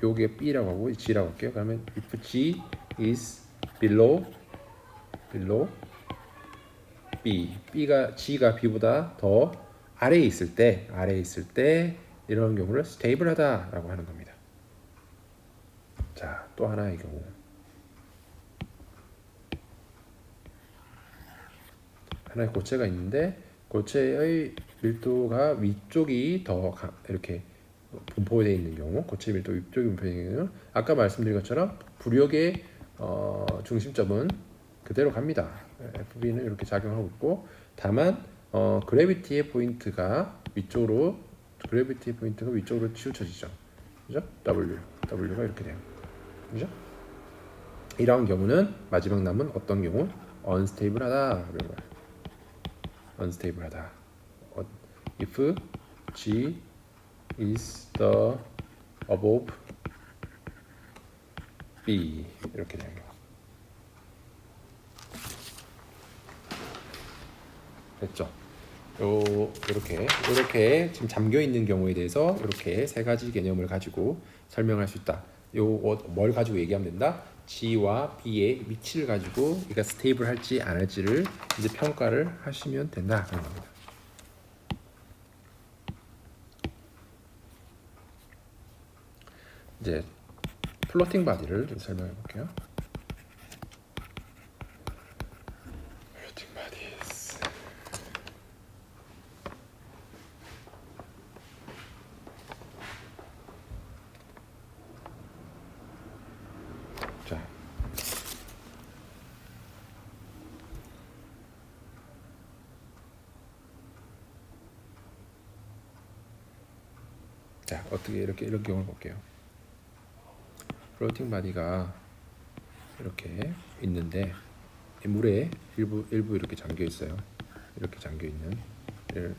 요게 B라고 하고 G라고 할게요. 그러면 if G is below B, G가 B보다 더 아래에 있을 때 이런 경우를 스테이블하다라고 하는 겁니다. 자, 또 하나의 경우. 하나의 고체가 있는데 고체의 밀도가 위쪽이 더 이렇게 분포되어 있는 경우, 고체 밀도 위쪽이 분포되어 있는 경우, 아까 말씀드린 것처럼 부력의 중심점은 그대로 갑니다. FB는 이렇게 작용하고 있고, 다만 그래비티의 포인트가 위쪽으로 치우쳐지죠. 그죠? W가 이렇게 돼요. 그죠? 이러한 경우는 마지막 남은 어떤 경우? 언스테이블하다. unstable if G is the above B 이렇게 되는 거 됐죠? 이렇게 지금 잠겨 있는 경우에 대해서 이렇게 세 가지 개념을 가지고 설명할 수 있다. 뭘 가지고 얘기하면 된다? G와 B의 위치를 가지고 얘가 스테이블할지 안 할지를 이제 평가를 하시면 된다 그런 겁니다. 이제 플로팅 바디를 좀 설명해 볼게요. 플로팅 바디스. 자, 어떻게 이런 경우를 볼게요. 플로팅 바디가 이렇게 있는데 물에 일부 이렇게 잠겨 있어요. 이렇게 잠겨 있는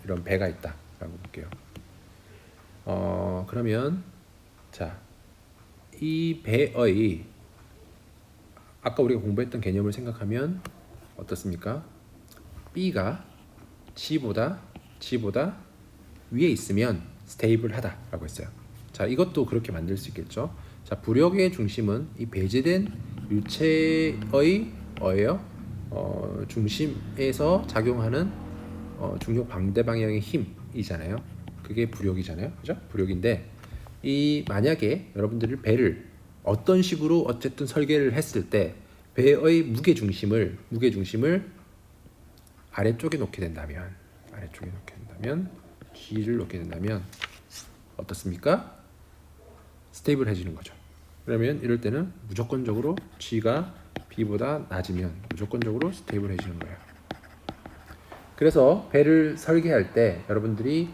이런 배가 있다라고 볼게요. 그러면 자, 이 배의 아까 우리가 공부했던 개념을 생각하면 어떻습니까? B가 G보다 위에 있으면 스테이블하다라고 했어요. 자, 이것도 그렇게 만들 수 있겠죠. 자, 부력의 중심은 이 배제된 유체의 중심에서 작용하는 중력 반대 방향의 힘이잖아요. 그게 부력이잖아요. 그죠? 부력인데 이 만약에 여러분들이 배를 어떤 식으로 어쨌든 설계를 했을 때 배의 무게 중심을 아래쪽에 놓게 된다면 G를 놓게 된다면 어떻습니까? 스테이블해지는 거죠. 그러면 이럴 때는 무조건적으로 G가 B보다 낮으면 무조건적으로 스테이블해지는 거예요. 그래서 배를 설계할 때 여러분들이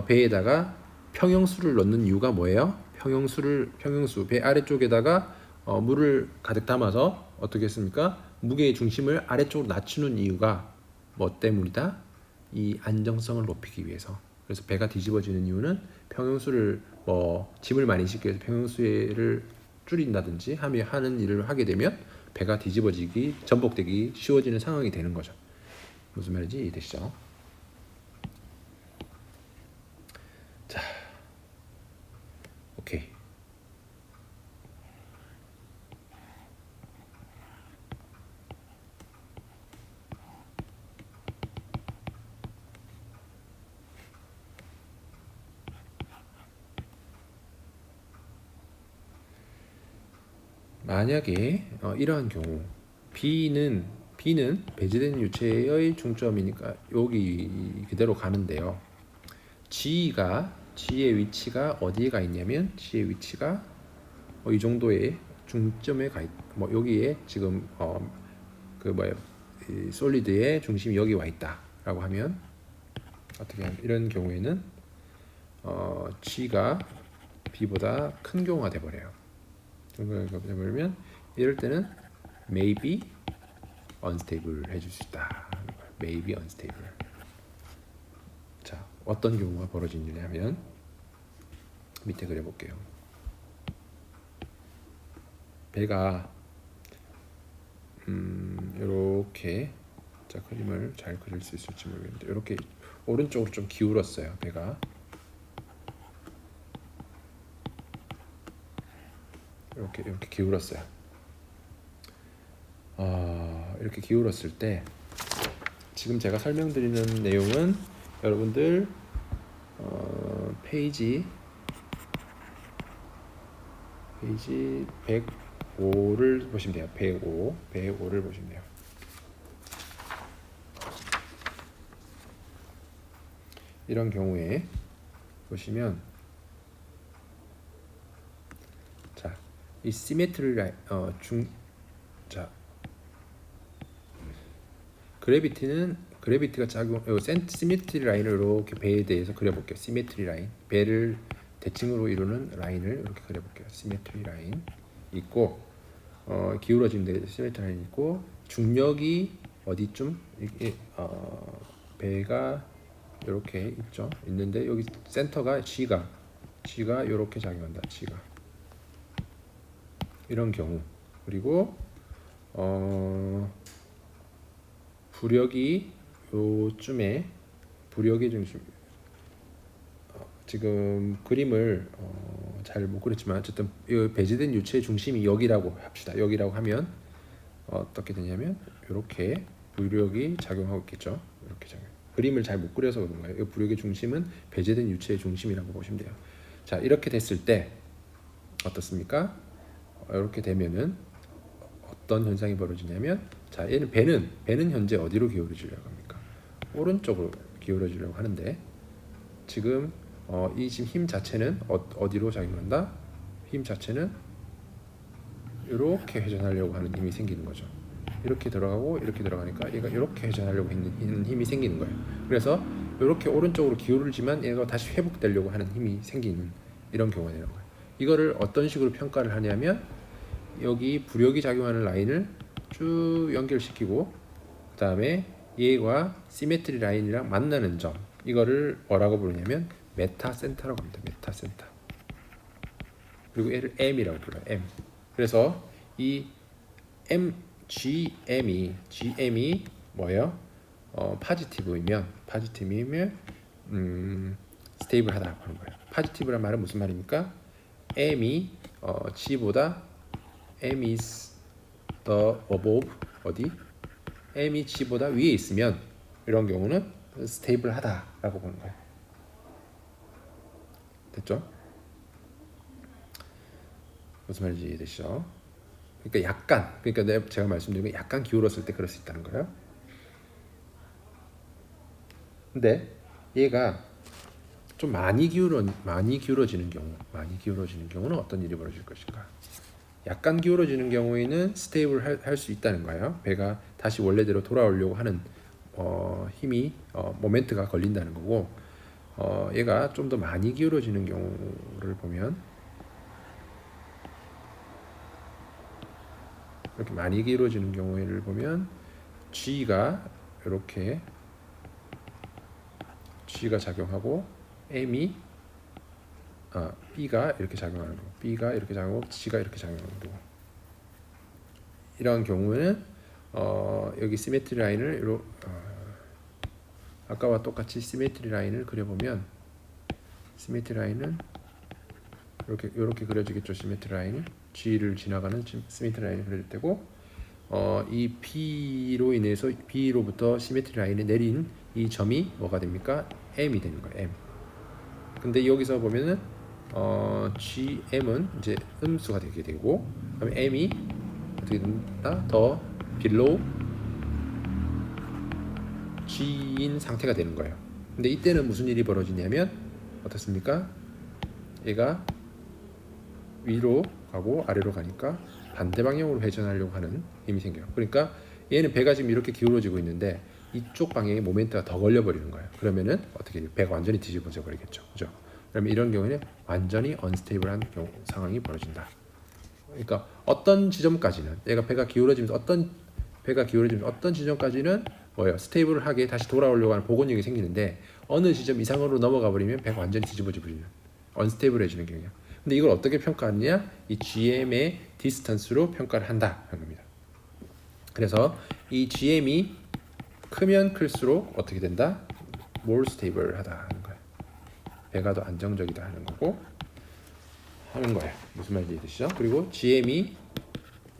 배에다가 평형수를 넣는 이유가 뭐예요? 평형수 배 아래쪽에다가 물을 가득 담아서 어떻게 했습니까? 무게의 중심을 아래쪽으로 낮추는 이유가 뭐 때문이다? 이 안정성을 높이기 위해서. 그래서 배가 뒤집어지는 이유는 평형수를 짐을 많이 싣기 위해서 평형수를 줄인다든지 하는 일을 하게 되면 배가 뒤집어지기, 전복되기 쉬워지는 상황이 되는 거죠. 무슨 말인지 이해되시죠? 자, 오케이. 만약에 이러한 경우 B는 배제된 유체의 중점이니까 여기 그대로 가는데요. G의 위치가 어디에 가 있냐면 G의 위치가 이 정도의 중점에 가 있. 여기에 지금 이 솔리드의 중심이 여기 와 있다라고 하면 어떻게 하면 이런 경우에는 G가 B보다 큰 경우가 돼 버려요. 그러면 이럴 때는 maybe unstable 해줄 수 있다. maybe unstable. 자, 어떤 경우가 벌어지냐면 밑에 그려볼게요. 배가 이렇게 자 그림을 잘 그릴 수 있을지 모르겠는데 이렇게 오른쪽으로 좀 기울었어요. 배가 이렇게 기울었어요. 이렇게 기울었을 때 지금 제가 설명드리는 내용은 여러분들 페이지 105를 보시면 돼요. 105를 보시면 돼요. 이런 경우에 보시면 자, 이 시메트리 라인 자 그래비티가 작용 시메트리 라인을 이렇게 배에 대해서 그려볼게요. 시메트리 라인 배를 대칭으로 이루는 라인을 이렇게 그려볼게요. 시메트리 라인 있고 기울어진 데 시메트리 라인 있고 중력이 어디쯤 이게 배가 이렇게 있죠. 있는데 여기 센터가 G가 이렇게 작용한다. G가 이런 경우 그리고 부력이 요쯤에 부력의 중심 지금 그림을 잘 못 그렸지만 어쨌든 이 배제된 유체의 중심이 여기라고 합시다. 여기라고 하면 어떻게 되냐면 이렇게 부력이 작용하고 있겠죠. 이렇게 작용. 그림을 잘 못 그려서 그런 거예요. 이 부력의 중심은 배제된 유체의 중심이라고 보시면 돼요. 자 이렇게 됐을 때 어떻습니까? 이렇게 되면은 어떤 현상이 벌어지냐면 자 얘는 배는 현재 어디로 기울어지려고 합니까? 오른쪽으로 기울어지려고 하는데 지금 이 지금 힘 자체는 어디로 작용한다? 힘 자체는 이렇게 회전하려고 하는 힘이 생기는 거죠. 이렇게 들어가고 이렇게 들어가니까 얘가 이렇게 회전하려고 하는 힘이 생기는 거예요. 그래서 이렇게 오른쪽으로 기울지만 얘가 다시 회복되려고 하는 힘이 생기는 이런 경우가 되는 거예요. 이거를 어떤 식으로 평가를 하냐면 여기 부력이 작용하는 라인을 쭉 연결시키고 그 다음에 얘가 시메트리 라인이랑 만나는 점 이거를 뭐라고 부르냐면 메타센터라고 합니다. 메타센터. 그리고 얘를 M이라고 불러요. M. 그래서 이 GM이 뭐예요? 파지티브이면 스테이블하다고 하는 거예요. 파지티브란 말은 무슨 말입니까? M이 G보다 M is the above 어디? M이 G보다 위에 있으면 이런 경우는 스테이블하다라고 보는 거예요. 됐죠? 무슨 말인지 이해되시죠? 그러니까 제가 말씀드린 게 약간 기울었을 때 그럴 수 있다는 거예요. 근데 얘가 좀 많이 기울어지는 경우는 어떤 일이 벌어질 것인가? 약간 기울어지는 경우에는 스테이블 할 수 있다는 거예요. 배가 다시 원래대로 돌아오려고 하는 힘이 모멘트가 걸린다는 거고 얘가 좀 더 많이 기울어지는 경우를 보면 이렇게 많이 기울어지는 경우를 보면 G가 이렇게 G가 작용하고 M이 B가 이렇게 작용하는 거고 B가 이렇게 작용하고 G가 이렇게 작용하는 거고 이런 경우는 여기 시메트리 라인을 아까와 똑같이 시메트리 라인을 그려보면 시메트리 라인은 이렇게 그려지겠죠. 시메트리 라인이 G를 지나가는 시메트리 라인이 그려질 때고 이 B로부터 시메트리 라인에 내린 이 점이 뭐가 됩니까? M이 되는 거예요. M. 근데 여기서 보면은 GM은 이제 음수가 되게 되고 그다음에 M이 어떻게 된다? 더 below G인 상태가 되는 거예요. 근데 이때는 무슨 일이 벌어지냐면 어떻습니까? 얘가 위로 가고 아래로 가니까 반대 방향으로 회전하려고 하는 힘이 생겨요. 그러니까 얘는 배가 지금 이렇게 기울어지고 있는데 이쪽 방향에 모멘트가 더 걸려버리는 거예요. 그러면은 어떻게 돼요? 배가 완전히 뒤집어져 버리겠죠. 그죠? 그러면 이런 경우에는 완전히 언스테이블한 상황이 벌어진다. 그러니까 어떤 지점까지는 배가 기울어지면서 어떤 지점까지는 뭐예요? 스테이블하게 다시 돌아오려고 하는 복원력이 생기는데 어느 지점 이상으로 넘어가 버리면 배가 완전히 뒤집어져 버리는 언스테이블해지는 경우야. 근데 이걸 어떻게 평가하느냐? 이 GM의 디스턴스로 평가를 한다 하는 겁니다. 그래서 이 GM이 크면 클수록 어떻게 된다? more stable하다 하는 거예요. 배가 더 안정적이다 하는 거고 하는 거예요. 무슨 말인지 이해되시죠? 그리고 GM이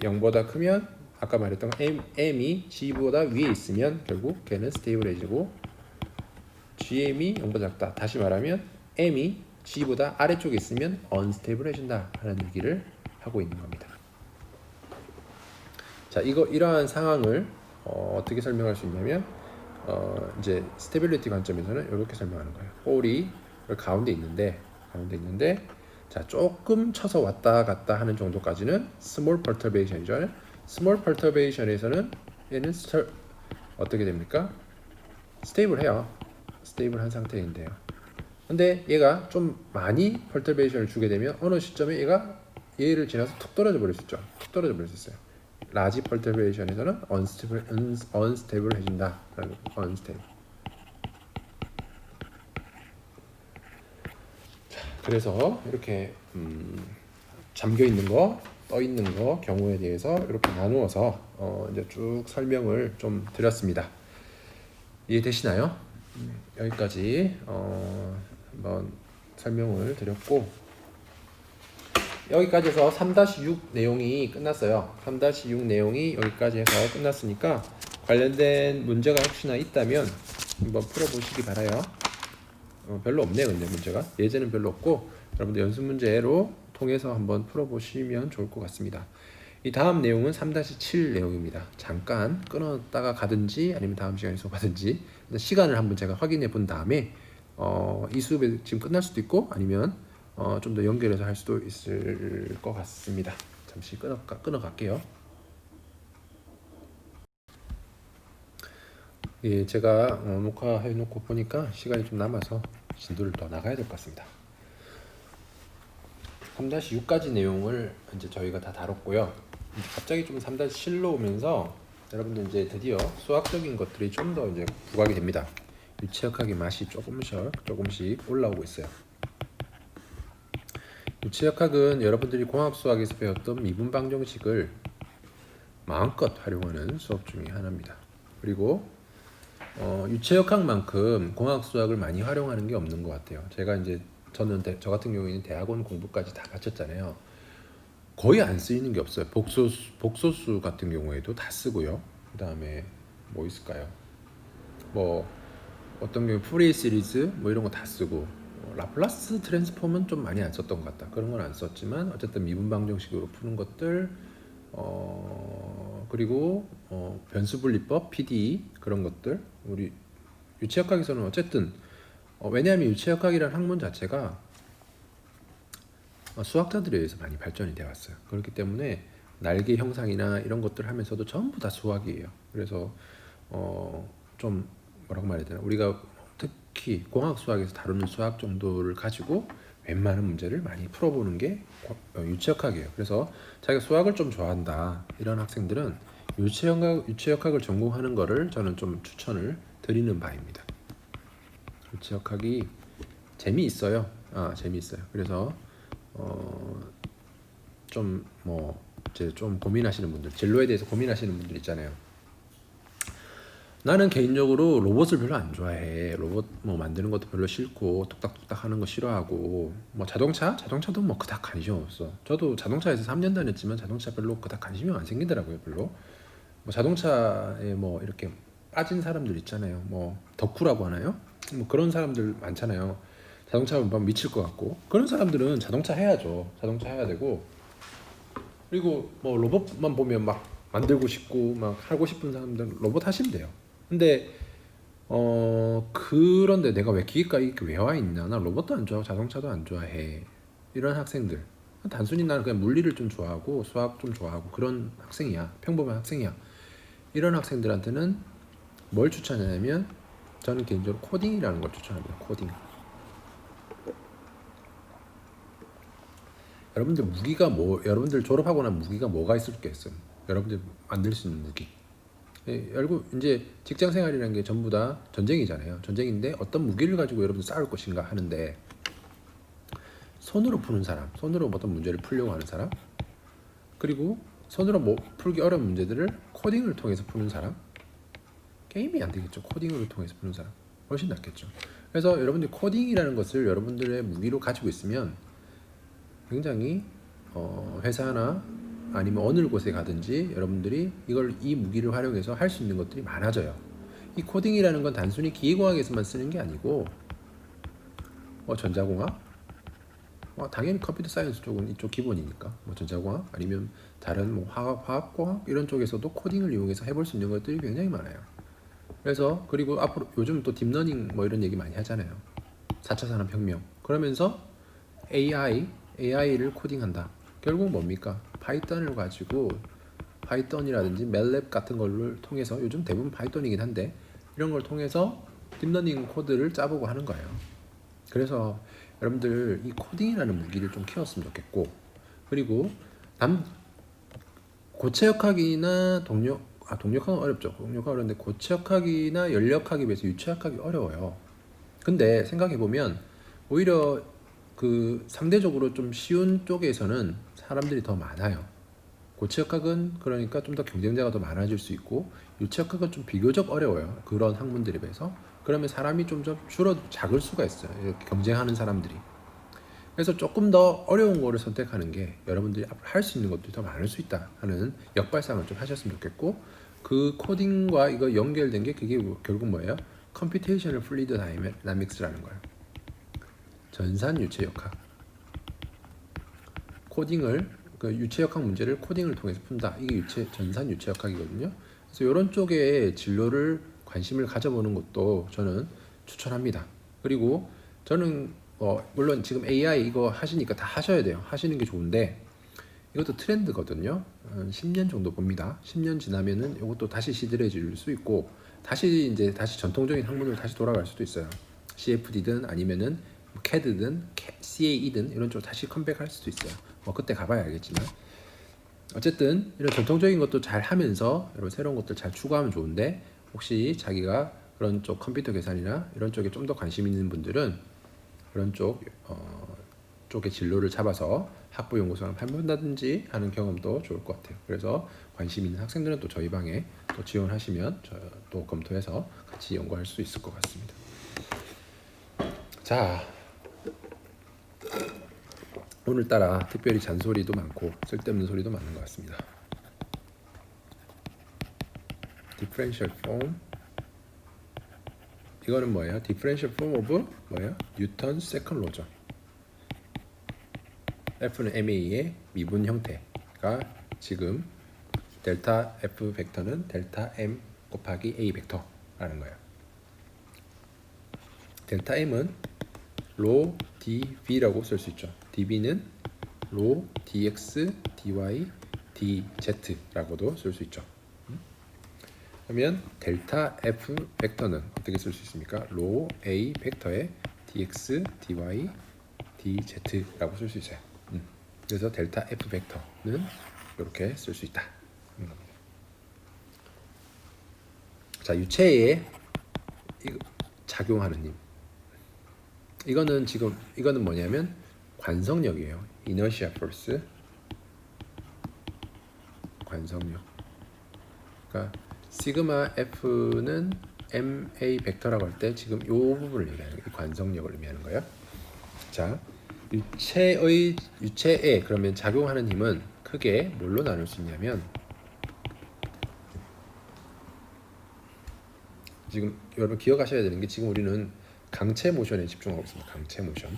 0보다 크면 아까 말했던 M이 G보다 위에 있으면 결국 걔는 스테이블해지고 GM이 0보다 작다. 다시 말하면 M이 G보다 아래쪽에 있으면 언스테이블해진다 하는 얘기를 하고 있는 겁니다. 자, 이러한 상황을 어떻게 설명할 수 있냐면 이제 스테빌리티 관점에서는 이렇게 설명하는 거예요. 볼이 가운데 있는데 자, 조금 쳐서 왔다 갔다 하는 정도까지는 small perturbation이죠. small perturbation에서는 얘는 어떻게 됩니까? 스테이블해요. 스테이블한 상태인데요. 근데 얘가 좀 많이 perturbation을 주게 되면 어느 시점에 얘를 지나서 툭 떨어져 버릴 수 있죠. 툭 떨어져 버릴 수 있어요. large perturbation에서는 unstable해진다. unstable. 자, 그래서 이렇게 잠겨 있는 거, 떠 있는 거 경우에 대해서 이렇게 나누어서 이제 쭉 설명을 좀 드렸습니다. 이해되시나요? 여기까지 한번 설명을 드렸고 여기까지 해서 3-6 내용이 끝났어요. 3-6 내용이 여기까지 해서 끝났으니까 관련된 문제가 혹시나 있다면 한번 풀어보시기 바라요. 별로 없네요. 근데 문제가 예제는 별로 없고 여러분들 연습 문제로 통해서 한번 풀어보시면 좋을 것 같습니다. 이 다음 내용은 3-7 내용입니다. 잠깐 끊었다가 가든지 아니면 다음 시간에 수업하든지 시간을 한번 제가 확인해 본 다음에 이 수업이 지금 끝날 수도 있고 아니면 좀 더 연결해서 할 수도 있을 것 같습니다. 잠시 끊어갈게요. 예, 제가 녹화해 놓고 보니까 시간이 좀 남아서 진도를 더 나가야 될 것 같습니다. 3-6까지 내용을 이제 저희가 다 다뤘고요. 갑자기 좀 3-7로 오면서 여러분들 이제 드디어 수학적인 것들이 좀 더 이제 부각이 됩니다. 유체역학의 맛이 조금씩 올라오고 있어요. 유체역학은 여러분들이 공학수학에서 배웠던 미분 방정식을 마음껏 활용하는 수업 중에 하나입니다. 그리고 유체역학만큼 공학수학을 많이 활용하는 게 없는 것 같아요. 저 같은 경우에는 대학원 공부까지 다 마쳤잖아요. 거의 안 쓰이는 게 없어요. 복소수 같은 경우에도 다 쓰고요. 그 다음에 뭐 있을까요? 뭐 어떤 경우 푸리에 시리즈 뭐 이런 거 다 쓰고 라플라스 트랜스폼은 좀 많이 안 썼던 것 같다. 그런 건 안 썼지만 어쨌든 미분 방정식으로 푸는 것들 그리고 변수분리법, PDE 그런 것들 우리 유체역학에서는 어쨌든 왜냐하면 유체역학이라는 학문 자체가 수학자들에 의해서 많이 발전이 되어 왔어요. 그렇기 때문에 날개 형상이나 이런 것들 하면서도 전부 다 수학이에요. 그래서 좀 뭐라고 말해야 되나 우리가 특히 공학 수학에서 다루는 수학 정도를 가지고 웬만한 문제를 많이 풀어보는 게 유체역학이에요. 그래서 자기가 수학을 좀 좋아한다 이런 학생들은 유체역학을 전공하는 거를 저는 좀 추천을 드리는 바입니다. 유체역학이 재미있어요. 재미있어요. 그래서 좀 이제 좀 고민하시는 분들, 진로에 대해서 고민하시는 분들 있잖아요. 나는 개인적으로 로봇을 별로 안 좋아해. 로봇 만드는 것도 별로 싫고 뚝딱뚝딱 하는 거 싫어하고 자동차도 그닥 관심 없어. 저도 자동차에서 3년 다녔지만 자동차 별로 그닥 관심이 안 생기더라고요. 별로. 자동차에 이렇게 빠진 사람들 있잖아요. 덕후라고 하나요? 그런 사람들 많잖아요. 자동차 보면 미칠 것 같고 그런 사람들은 자동차 해야죠. 자동차 해야 되고 그리고 로봇만 보면 막 만들고 싶고 막 하고 싶은 사람들은 로봇 하시면 돼요. 근데 그런데 내가 왜 기계과 이렇게 왜 와 있냐? 나 로봇도 안 좋아하고 자동차도 안 좋아해. 이런 학생들 단순히 나는 그냥 물리를 좀 좋아하고 수학 좀 좋아하고 그런 학생이야. 평범한 학생이야. 이런 학생들한테는 뭘 추천하냐면 저는 개인적으로 코딩이라는 걸 추천합니다. 코딩. 여러분들 졸업하고 나면 무기가 뭐가 있을겠어요? 여러분들 만들 수 있는 무기. 결국 이제 직장 생활이라는 게 전부 다 전쟁이잖아요. 전쟁인데 어떤 무기를 가지고 여러분들 싸울 것인가 하는데 손으로 푸는 사람, 손으로 어떤 문제를 풀려고 하는 사람, 그리고 손으로 뭐 풀기 어려운 문제들을 코딩을 통해서 푸는 사람. 게임이 안 되겠죠. 코딩을 통해서 푸는 사람 훨씬 낫겠죠. 그래서 여러분들이 코딩이라는 것을 여러분들의 무기로 가지고 있으면 굉장히 회사나 아니면 어느 곳에 가든지 여러분들이 이 무기를 활용해서 할 수 있는 것들이 많아져요. 이 코딩이라는 건 단순히 기계공학에서만 쓰는 게 아니고 전자공학, 당연히 컴퓨터 사이언스 쪽은 이쪽 기본이니까 전자공학 아니면 다른 화학공학 이런 쪽에서도 코딩을 이용해서 해볼 수 있는 것들이 굉장히 많아요. 그래서 그리고 앞으로 요즘 또 딥러닝 이런 얘기 많이 하잖아요. 4차 산업혁명. 그러면서 AI를 코딩한다. 결국 뭡니까? 파이썬을 가지고 파이썬이라든지 멜랩 같은 걸 통해서 요즘 대부분 파이썬이긴 한데 이런 걸 통해서 딥러닝 코드를 짜보고 하는 거예요. 그래서 여러분들 이 코딩이라는 무기를 좀 키웠으면 좋겠고, 그리고 고체역학이나 동력학은 어렵죠. 동력학은 어려운데 고체역학이나 연력학에 비해서 유체역학이 어려워요. 근데 생각해보면 오히려 그 상대적으로 좀 쉬운 쪽에서는 사람들이 더 많아요. 고체역학은 그러니까 좀 더 경쟁자가 더 많아질 수 있고, 유체역학은 좀 비교적 어려워요. 그런 학문들에 비해서. 그러면 사람이 좀 작을 수가 있어요. 이렇게 경쟁하는 사람들이. 그래서 조금 더 어려운 거를 선택하는 게 여러분들이 앞으로 할 수 있는 것들이 더 많을 수 있다 하는 역발상을 좀 하셨으면 좋겠고, 그 코딩과 이거 연결된 게 그게 결국 뭐예요? Computational Fluid Dynamics라는 거예요. 전산 유체역학. 코딩을 그 유체역학 문제를 코딩을 통해서 푼다. 이게 전산 유체역학이거든요. 그래서 이런 쪽에 진로를 관심을 가져보는 것도 저는 추천합니다. 그리고 저는 물론 지금 AI 이거 하시니까 다 하셔야 돼요. 하시는 게 좋은데 이것도 트렌드거든요. 10년 정도 봅니다. 10년 지나면은 이것도 다시 시들해질 수 있고 다시 전통적인 학문으로 다시 돌아갈 수도 있어요. CFD든 아니면은 CAD든 CAE든 이런 쪽으로 다시 컴백할 수도 있어요. 그때 가봐야 알겠지만 어쨌든 이런 전통적인 것도 잘 하면서 여러분 새로운 것들 잘 추구하면 좋은데, 혹시 자기가 그런 쪽 컴퓨터 계산이나 이런 쪽에 좀 더 관심 있는 분들은 그런 쪽의 진로를 잡아서 학부 연구소를 해본다든지 하는 경험도 좋을 것 같아요. 그래서 관심 있는 학생들은 또 저희 방에 또 지원하시면 또 검토해서 같이 연구할 수 있을 것 같습니다. 자, 오늘따라 특별히 잔소리도 많고 쓸데없는 소리도 많은 것 같습니다. Differential form, 이거는 뭐예요? Differential form of 뭐예요? Newton's second law죠. F는 MA의 미분 형태가 지금 델타 F 벡터는 델타 M 곱하기 A 벡터라는 거예요. 델타 M은 로 dV라고 쓸 수 있죠. dV는 로 dx, dy, dz라고도 쓸 수 있죠. 그러면 델타 F 벡터는 어떻게 쓸 수 있습니까? 로 A 벡터의 dx, dy, dz라고 쓸 수 있어요. 그래서 델타 F 벡터는 이렇게 쓸 수 있다. 자, 유체에 작용하는 힘. 이거는 뭐냐면 관성력이에요. inertia force. 관성력. 그러니까 시그마 F는 MA 벡터라고 할 때 지금 이 부분을 얘기하는 거예요. 관성력을 의미하는 거예요. 자, 유체에 그러면 작용하는 힘은 크게 뭘로 나눌 수 있냐면, 지금 여러분 기억하셔야 되는 게 지금 우리는 강체 모션에 집중하고 있습니다. 강체 모션.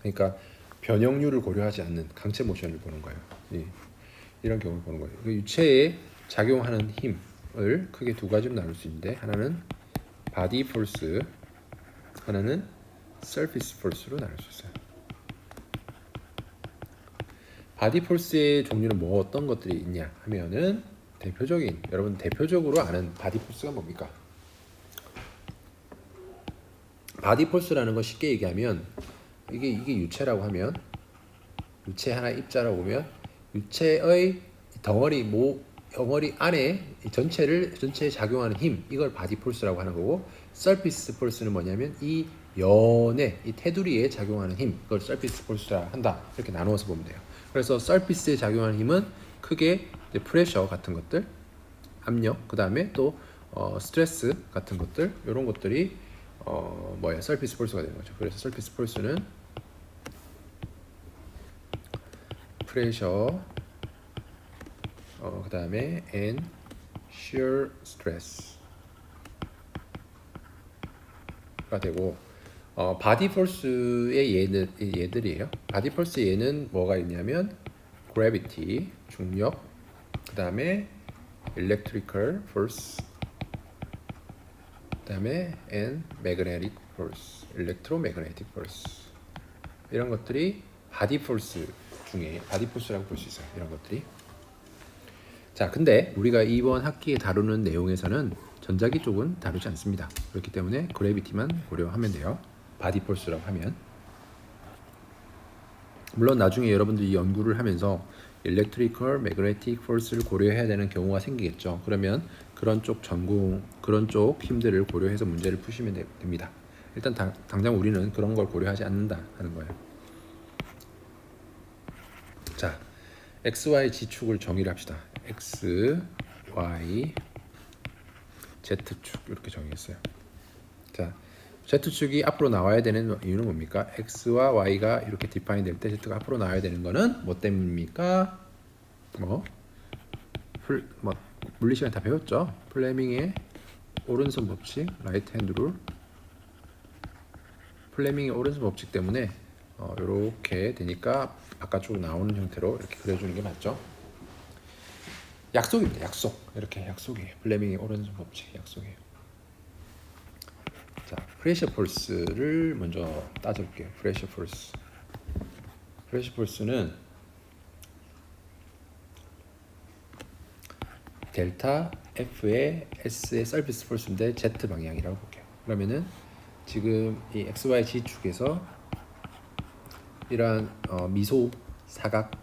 그러니까 변형률을 고려하지 않는 강체 모션을 보는 거예요. 이런 경우를 보는 거예요. 유체에 작용하는 힘을 크게 두 가지로 나눌 수 있는데, 하나는 바디 폴스, 하나는 서피스 폴스로 나눌 수 있어요. 바디 폴스의 종류는 어떤 것들이 있냐 하면은, 여러분 대표적으로 아는 바디 폴스가 뭡니까? 바디 폴스라는 거 쉽게 얘기하면 이게 유체라고 하면, 유체 하나 입자라고 보면 유체의 덩어리 안에 전체에 작용하는 힘, 이걸 바디 폴스라고 하는 거고, 서피스 폴스는 뭐냐면 이 연에 이 테두리에 작용하는 힘, 그걸 서피스 폴스라 한다. 이렇게 나누어서 보면 돼요. 그래서 서피스에 작용하는 힘은 크게 이제 프레셔 같은 것들, 압력, 그 다음에 또 스트레스 같은 것들, 이런 것들이 서피스 폴스가 되는 거죠. 그래서 서피스 폴스는 프레셔, 그 다음에 and shear stress가 되고, 바디 폴스의 얘들이에요. 바디 폴스 얘는 뭐가 있냐면 gravity, 중력, 그 다음에 electrical force, 그 다음에 and magnetic force, electromagnetic force, 이런 것들이 바디 폴스 중에 바디 폴스라고 볼 수 있어요. 이런 것들이. 자, 근데 우리가 이번 학기에 다루는 내용에서는 전자기 쪽은 다루지 않습니다. 그렇기 때문에 그래비티만 고려하면 돼요. 바디 폴스라고 하면. 물론 나중에 여러분들이 연구를 하면서 일렉트리컬 매그네틱 폴스를 고려해야 되는 경우가 생기겠죠. 그러면 그런 쪽 힘들을 고려해서 문제를 푸시면 됩니다. 일단 당장 우리는 그런 걸 고려하지 않는다 하는 거예요. 자, XY G축을 정의를 합시다. X, Y, Z축 이렇게 정의했어요. 자, Z축이 앞으로 나와야 되는 이유는 뭡니까? X와 Y가 이렇게 디파인 될 때 Z가 앞으로 나와야 되는 거는 뭐 때문입니까? 물리 시간 다 배웠죠? 플레밍의 오른손 법칙, 라이트 핸드 룰. 플레밍의 오른손 법칙 때문에 이렇게 되니까 바깥쪽으로 나오는 형태로 이렇게 그려주는 게 맞죠? 약속입니다. 약속. 이렇게 약속이에요. 플레밍의 오른손 법칙 약속이에요. 자, 프레셔 폴스를 먼저 따져볼게요. 프레셔 폴스. 프레셔 폴스는 델타 F의 S의 서피스 폴스인데 Z 방향이라고 볼게요. 그러면은 지금 이 XY G축에서 이러한 미소 사각형이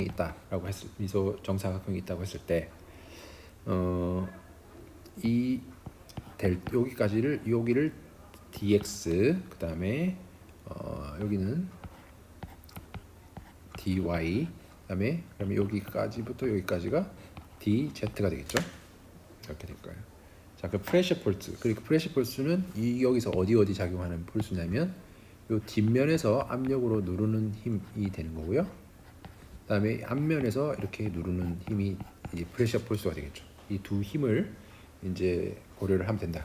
있다라고 미소 정사각형이 있다고 했을 때 이 여기를 dx, 그 다음에 여기는 dy, 그다음에 여기까지부터 여기까지가 dz가 되겠죠. 이렇게 될 거예요. 자, 그 프레셔 폴스. 그러니까 프레셔 폴스는 여기서 어디 작용하는 폴스냐면 요 뒷면에서 압력으로 누르는 힘이 되는 거고요. 그다음에 앞면에서 이렇게 누르는 힘이 이제 프레셔 폴스가 되겠죠. 이 두 힘을 이제 고려를 하면 된다.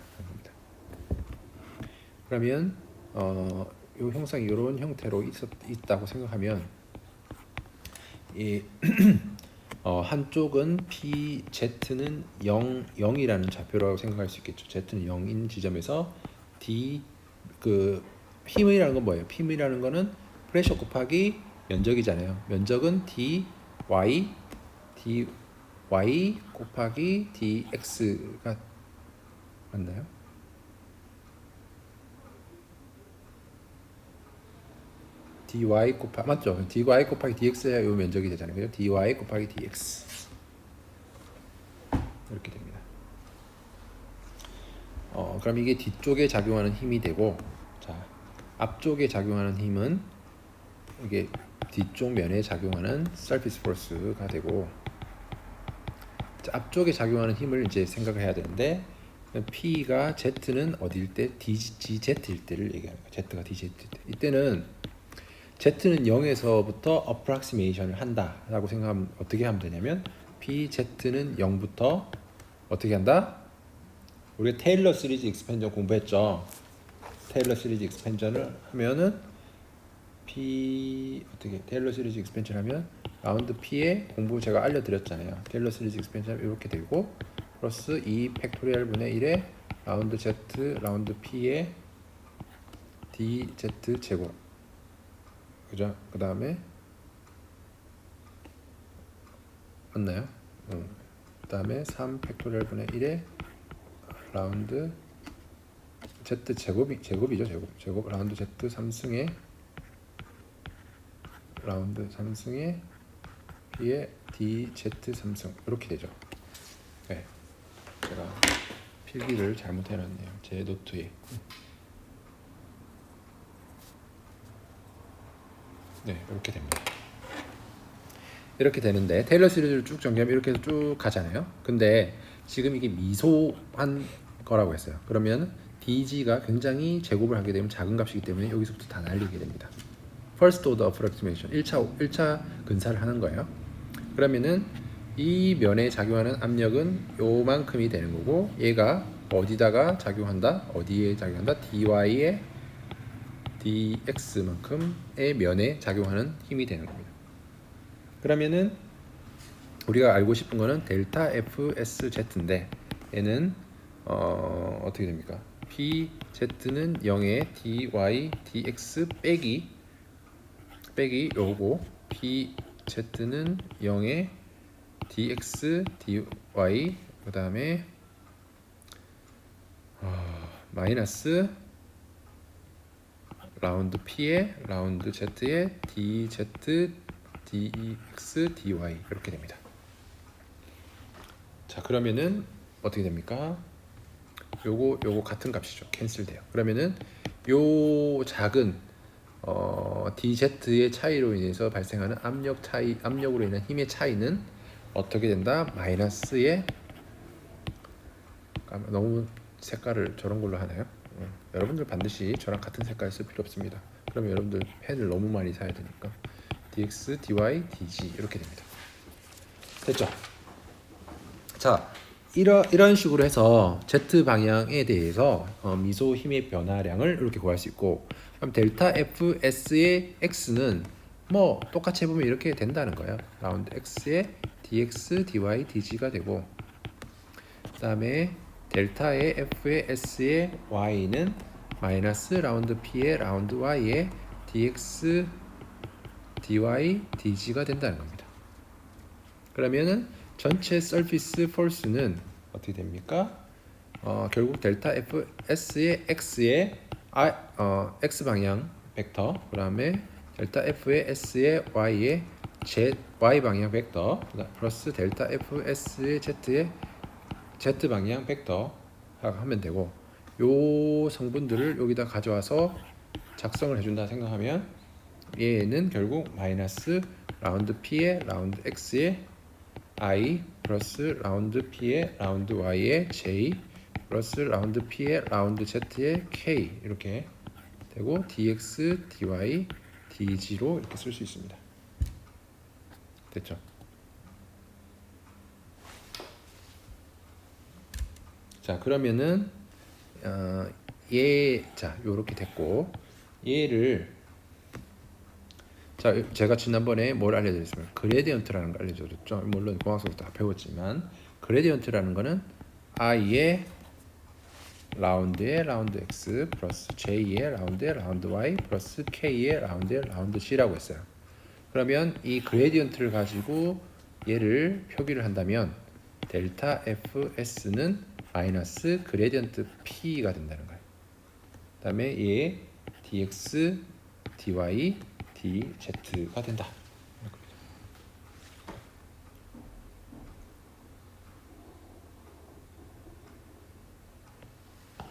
그러면 이 형상이 이런 형태로 있다고 생각하면 이 한쪽은 PZ는 0이라는 좌표라고 생각할 수 있겠죠. Z는 0인 지점에서 그 힘이라는 건 뭐예요? 힘이라는 거는 프레셔 곱하기 면적이잖아요. 면적은 dy 곱하기 dx가 맞나요? dy 맞죠? dy 곱하기 dx야 이 면적이 되잖아요. 그죠? dy 곱하기 dx 이렇게 됩니다. 그럼 이게 뒤쪽에 작용하는 힘이 되고, 자, 앞쪽에 작용하는 힘은 이게 뒤쪽 면에 작용하는 surface force가 되고, 자, 앞쪽에 작용하는 힘을 이제 생각을 해야 되는데, P가 Z는 어디일 때? DZ일 때를 얘기하는 거예요. Z가 DZ일 때. 이때는 Z는 0에서부터 approximation을 한다라고 생각하면 어떻게 하면 되냐면 PZ는 0부터 어떻게 한다? 우리가 테일러 시리즈 익스펜전 공부했죠. 테일러 시리즈 익스펜전을 하면은 테일러 시리즈 익스펜전 하면 라운드 P의 공부 제가 알려드렸잖아요. 테일러 시리즈 익스펜전 이렇게 되고 플러스 2 팩토리얼 분의 1의 라운드 Z 라운드 P의 DZ 제곱, 그죠? 그 다음에 맞나요? 그 다음에 3 팩토리얼 분의 1의 라운드 Z 제곱이죠. 제곱 라운드 Z 3승의 라운드 3승의 P의 DZ 3승 이렇게 되죠. 네, 제가 필기를 잘못 해놨네요. 제 노트에. 네, 이렇게 됩니다. 이렇게 되는데 테일러 시리즈를 쭉 전개하면 이렇게 해서 쭉 가잖아요. 근데 지금 이게 미소한 거라고 했어요. 그러면 DG가 굉장히 제곱을 하게 되면 작은 값이기 때문에 여기서부터 다 날리게 됩니다. First order approximation 1차 근사를 하는 거예요. 그러면은 이 면에 작용하는 압력은 요만큼이 되는 거고, 얘가 어디다가 작용한다? 어디에 작용한다? dy의 dx만큼의 면에 작용하는 힘이 되는 겁니다. 그러면은 우리가 알고 싶은 거는 델타 FSZ인데 얘는 어떻게 됩니까? PZ는 0에 dy dx 빼기 요거, PZ는 0에 dx dy 그 다음에 마이너스 라운드 P에 라운드 Z에 dz dx dy 이렇게 됩니다. 자, 그러면은 어떻게 됩니까? 요거 같은 값이죠. 캔슬돼요. 그러면은 요 작은 dz의 차이로 인해서 발생하는 압력으로 인한 힘의 차이는 어떻게 된다? 마이너스의, 너무 색깔을 저런 걸로 하나요? 여러분들 반드시 저랑 같은 색깔 쓸 필요 없습니다. 그러면 여러분들 펜을 너무 많이 사야 되니까 dx, dy, dg 이렇게 됩니다. 됐죠? 자, 이런 식으로 해서 z 방향에 대해서 미소 힘의 변화량을 이렇게 구할 수 있고, 그럼 델타 fs의 x는 뭐 똑같이 해보면 이렇게 된다는 거예요. 라운드 x의 dx, dy, dg가 되고, 그 다음에 델타의 f의 s의 y는 마이너스 라운드 p의 라운드 y의 dx, dy, dg가 된다는 겁니다. 그러면은 전체 서피스 폴스는 어떻게 됩니까? 결국 델타 fs의 x의 x 방향 벡터, 그 다음에 델타 f의 s의 y의 y 방향 벡터 플러스 델타 fs의 z의 z 방향 벡터 하면 되고, 요 성분들을 여기다 가져와서 작성을 해준다 생각하면 얘는 결국 마이너스 라운드 p의 라운드 x의 i 플러스 라운드 p의 라운드 y의 j 플러스 라운드 p의 라운드 z의 k 이렇게 되고, dx, dy, dg로 이렇게 쓸 수 있습니다. 됐죠? 자, 그러면은 자, 요렇게 됐고, 얘를 자, 제가 지난번에 뭘 알려드렸습니까? 그레디언트라는 걸 알려드렸죠. 물론 공학에서 다 배웠지만 그레디언트라는 거는 i의 라운드의 라운드 x 플러스 j의 라운드의 라운드 y 플러스 k의 라운드의 라운드 c라고 했어요. 그러면 이 그레디언트를 가지고 얘를 표기를 한다면 델타 fs는 마이너스 그레디언트 p가 된다는 거예요. 그 다음에 얘 dx, dy, dz가 된다.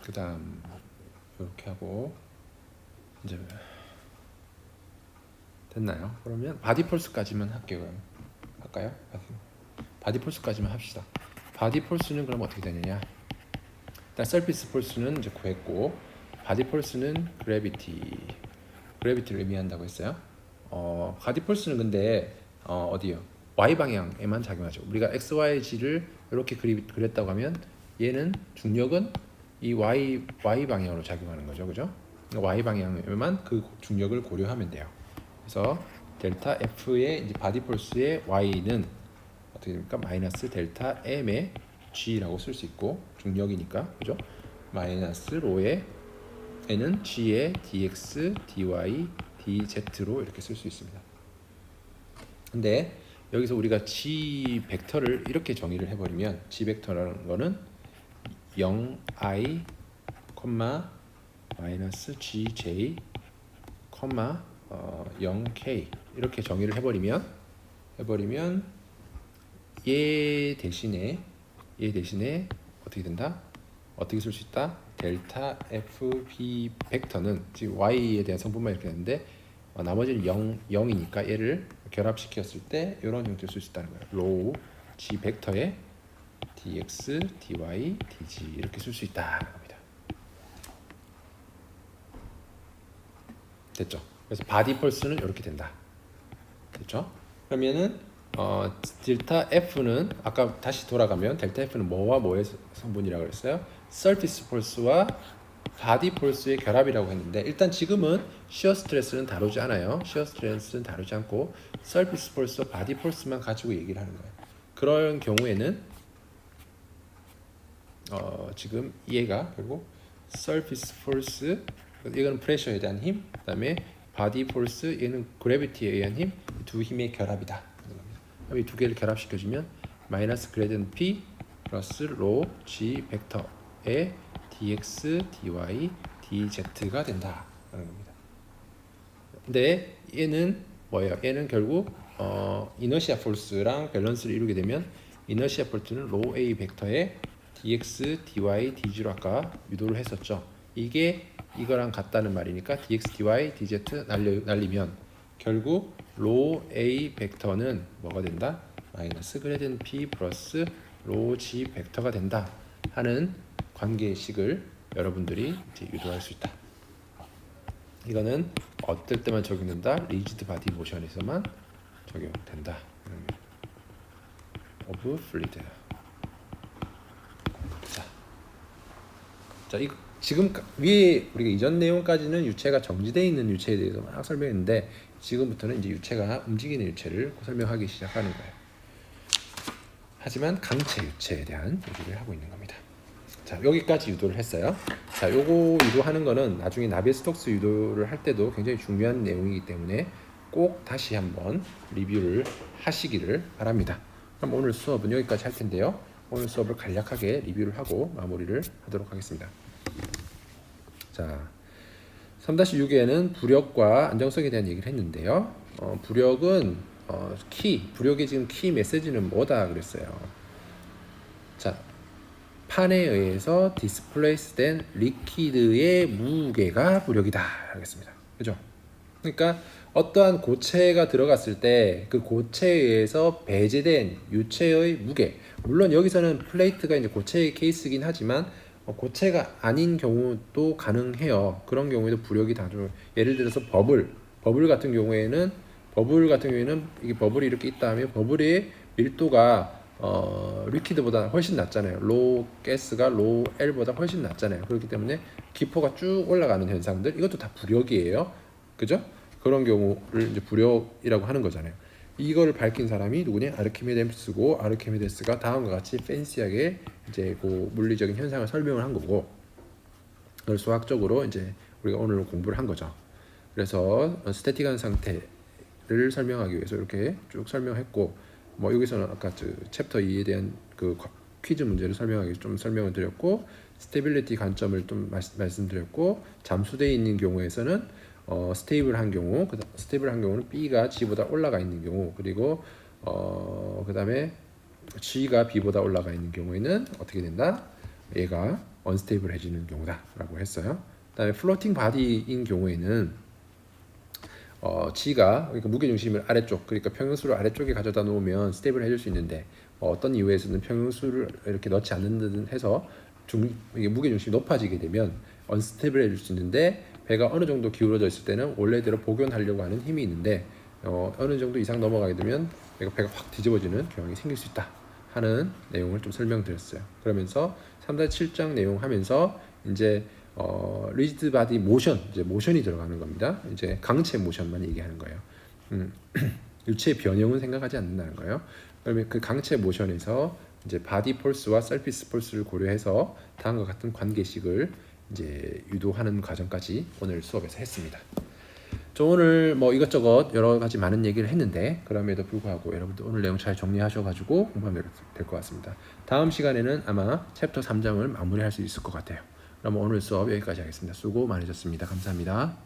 그 다음 이렇게 하고 이제 됐나요? 그러면 바디 폴스까지만 할게요. 할까요? 바디 폴스까지만 합시다. 바디 폴스는 그럼 어떻게 되느냐? 일단 서피스 폴스는 이제 구했고, 바디 폴스는 그래비티를 의미한다고 했어요. 바디 폴스는 근데 어디요? y 방향에만 작용하죠. 우리가 x, y, g를 이렇게 그렸다고 하면 얘는 중력은 이 y 방향으로 작용하는 거죠, 그죠? y 방향에만 그 중력을 고려하면 돼요. 그래서 델타 F의 이제 바디 폴스의 Y는 어떻게 됩니까? 마이너스 델타 M의 G라고 쓸 수 있고, 중력이니까, 그죠? 마이너스 로의 N은 G의 dx, dy, dz로 이렇게 쓸 수 있습니다. 근데 여기서 우리가 G 벡터를 이렇게 정의를 해버리면, G 벡터라는 거는 0i, 마이너스 gj, 0k 이렇게 정의를 해버리면 얘 대신에 어떻게 된다? 어떻게 쓸 수 있다? 델타 FB 벡터는 지금 Y에 대한 성분만 이렇게 했는데 나머지는 0이니까 얘를 결합시켰을 때 이런 형태로 쓸 수 있다는 거예요. 로우 G 벡터에 dx, dy, dg 이렇게 쓸 수 있다는 겁니다. 됐죠? 그래서 바디 펄스는 이렇게 된다. 됐죠? 그러면은 델타 F는 아까 다시 돌아가면 델타 F는 뭐와 뭐의 성분이라고 그랬어요? 서피스 폴스와 바디 폴스의 결합이라고 했는데 일단 지금은 시어 스트레스는 다루지 않아요. 시어 스트레스는 다루지 않고 서피스 폴스와 바디 폴스만 가지고 얘기를 하는 거예요. 그런 경우에는 지금 얘가 결국 서피스 폴스 이거는 프레셔에 대한 힘, 그다음에 바디 폴스 얘는 그래비티에 의한 힘, 두 힘의 결합이다. 이 두 개를 결합시켜주면 마이너스 그레디언트 P 플러스 로 G 벡터의 dx, dy, dz가 된다라는 겁니다. 근데 얘는 뭐예요? 얘는 결국 이너시아 폴스랑 밸런스를 이루게 되면 이너시아 폴스는 로 A 벡터의 dx, dy, dg로 아까 유도를 했었죠. 이게 이거랑 같다는 말이니까 dx, dy, dz 날리면 결국 로 A 벡터는 뭐가 된다? 마이너스 그레디언트 P 플러스 로 G 벡터가 된다 하는 관계식을 여러분들이 이제 유도할 수 있다. 이거는 어떨 때만 적용된다? 리지드 바디 모션에서만 적용된다. 오브 플리드. 자, 이 지금 위에 우리가 이전 내용까지는 유체가 정지되어 있는 유체에 대해서 막 설명했는데 지금부터는 이제 유체가 움직이는 유체를 설명하기 시작하는 거예요. 하지만 강체 유체에 대한 얘기를 하고 있는 겁니다. 자, 여기까지 유도를 했어요. 자, 요거 유도하는 거는 나중에 나비스톡스 유도를 할 때도 굉장히 중요한 내용이기 때문에 꼭 다시 한번 리뷰를 하시기를 바랍니다. 그럼 오늘 수업은 여기까지 할 텐데요. 오늘 수업을 간략하게 리뷰를 하고 마무리를 하도록 하겠습니다. 자, 3-6에는 부력과 안정성에 대한 얘기를 했는데요. 부력은 부력의 지금 키 메시지는 뭐다 그랬어요. 자, 판에 의해서 디스플레이스된 리퀴드의 무게가 부력이다 하겠습니다. 그죠? 그러니까 어떠한 고체가 들어갔을 때 그 고체에 의해서 배제된 유체의 무게, 물론 여기서는 플레이트가 이제 고체의 케이스긴 하지만 고체가 아닌 경우도 가능해요. 그런 경우에도 부력이 다죠. 예를 들어서 버블 같은 경우에는 이게 버블이 이렇게 있다 하면 버블의 밀도가 리퀴드보다 훨씬 낮잖아요. 로우 가스가 로우 L보다 훨씬 낮잖아요. 그렇기 때문에 기포가 쭉 올라가는 현상들, 이것도 다 부력이에요. 그죠? 그런 경우를 이제 부력이라고 하는 거잖아요. 이거를 밝힌 사람이 누구냐? 아르키메데스고, 아르키메데스가 다음과 같이 팬시하게 이제 그 물리적인 현상을 설명을 한 거고, 그걸 수학적으로 이제 우리가 오늘 공부를 한 거죠. 그래서 스태틱한 상태를 설명하기 위해서 이렇게 쭉 설명했고, 뭐 여기서는 아까 챕터 2에 대한 그 퀴즈 문제를 설명하기 위해서 좀 설명을 드렸고, 스테빌리티 관점을 좀 말씀드렸고, 잠수되어 있는 경우에서는 스테이블한 경우는 B가 G보다 올라가 있는 경우, 그리고 그다음에 G가 B보다 올라가 있는 경우에는 어떻게 된다? 얘가 언스테이블해지는 경우다라고 했어요. 그다음에 플로팅 바디인 경우에는 G가 그러니까 무게 중심을 아래쪽, 그러니까 평형수를 아래쪽에 가져다 놓으면 스테이블해질 수 있는데 어떤 이유에서는 평형수를 이렇게 넣지 않는 듯 해서 이게 무게 중심이 높아지게 되면 언스테이블해질 수 있는데, 배가 어느 정도 기울어져 있을 때는 원래대로 복원하려고 하는 힘이 있는데 어느 정도 이상 넘어가게 되면 배가 확 뒤집어지는 경향이 생길 수 있다 하는 내용을 좀 설명드렸어요. 그러면서 3-7장 내용 하면서 이제 리지드 바디 모션, 이제 모션이 들어가는 겁니다. 이제 강체 모션만 얘기하는 거예요. 유체의 변형은 생각하지 않는다는 거예요. 그러면 그 강체 모션에서 이제 바디 폴스와 서피스 폴스를 고려해서 다음과 같은 관계식을 이제 유도하는 과정까지 오늘 수업에서 했습니다. 저 오늘 뭐 이것저것 여러 가지 많은 얘기를 했는데 그럼에도 불구하고 여러분들 오늘 내용 잘 정리하셔가지고 공부하면 될 것 같습니다. 다음 시간에는 아마 챕터 3장을 마무리할 수 있을 것 같아요. 그럼 오늘 수업 여기까지 하겠습니다. 수고 많으셨습니다. 감사합니다.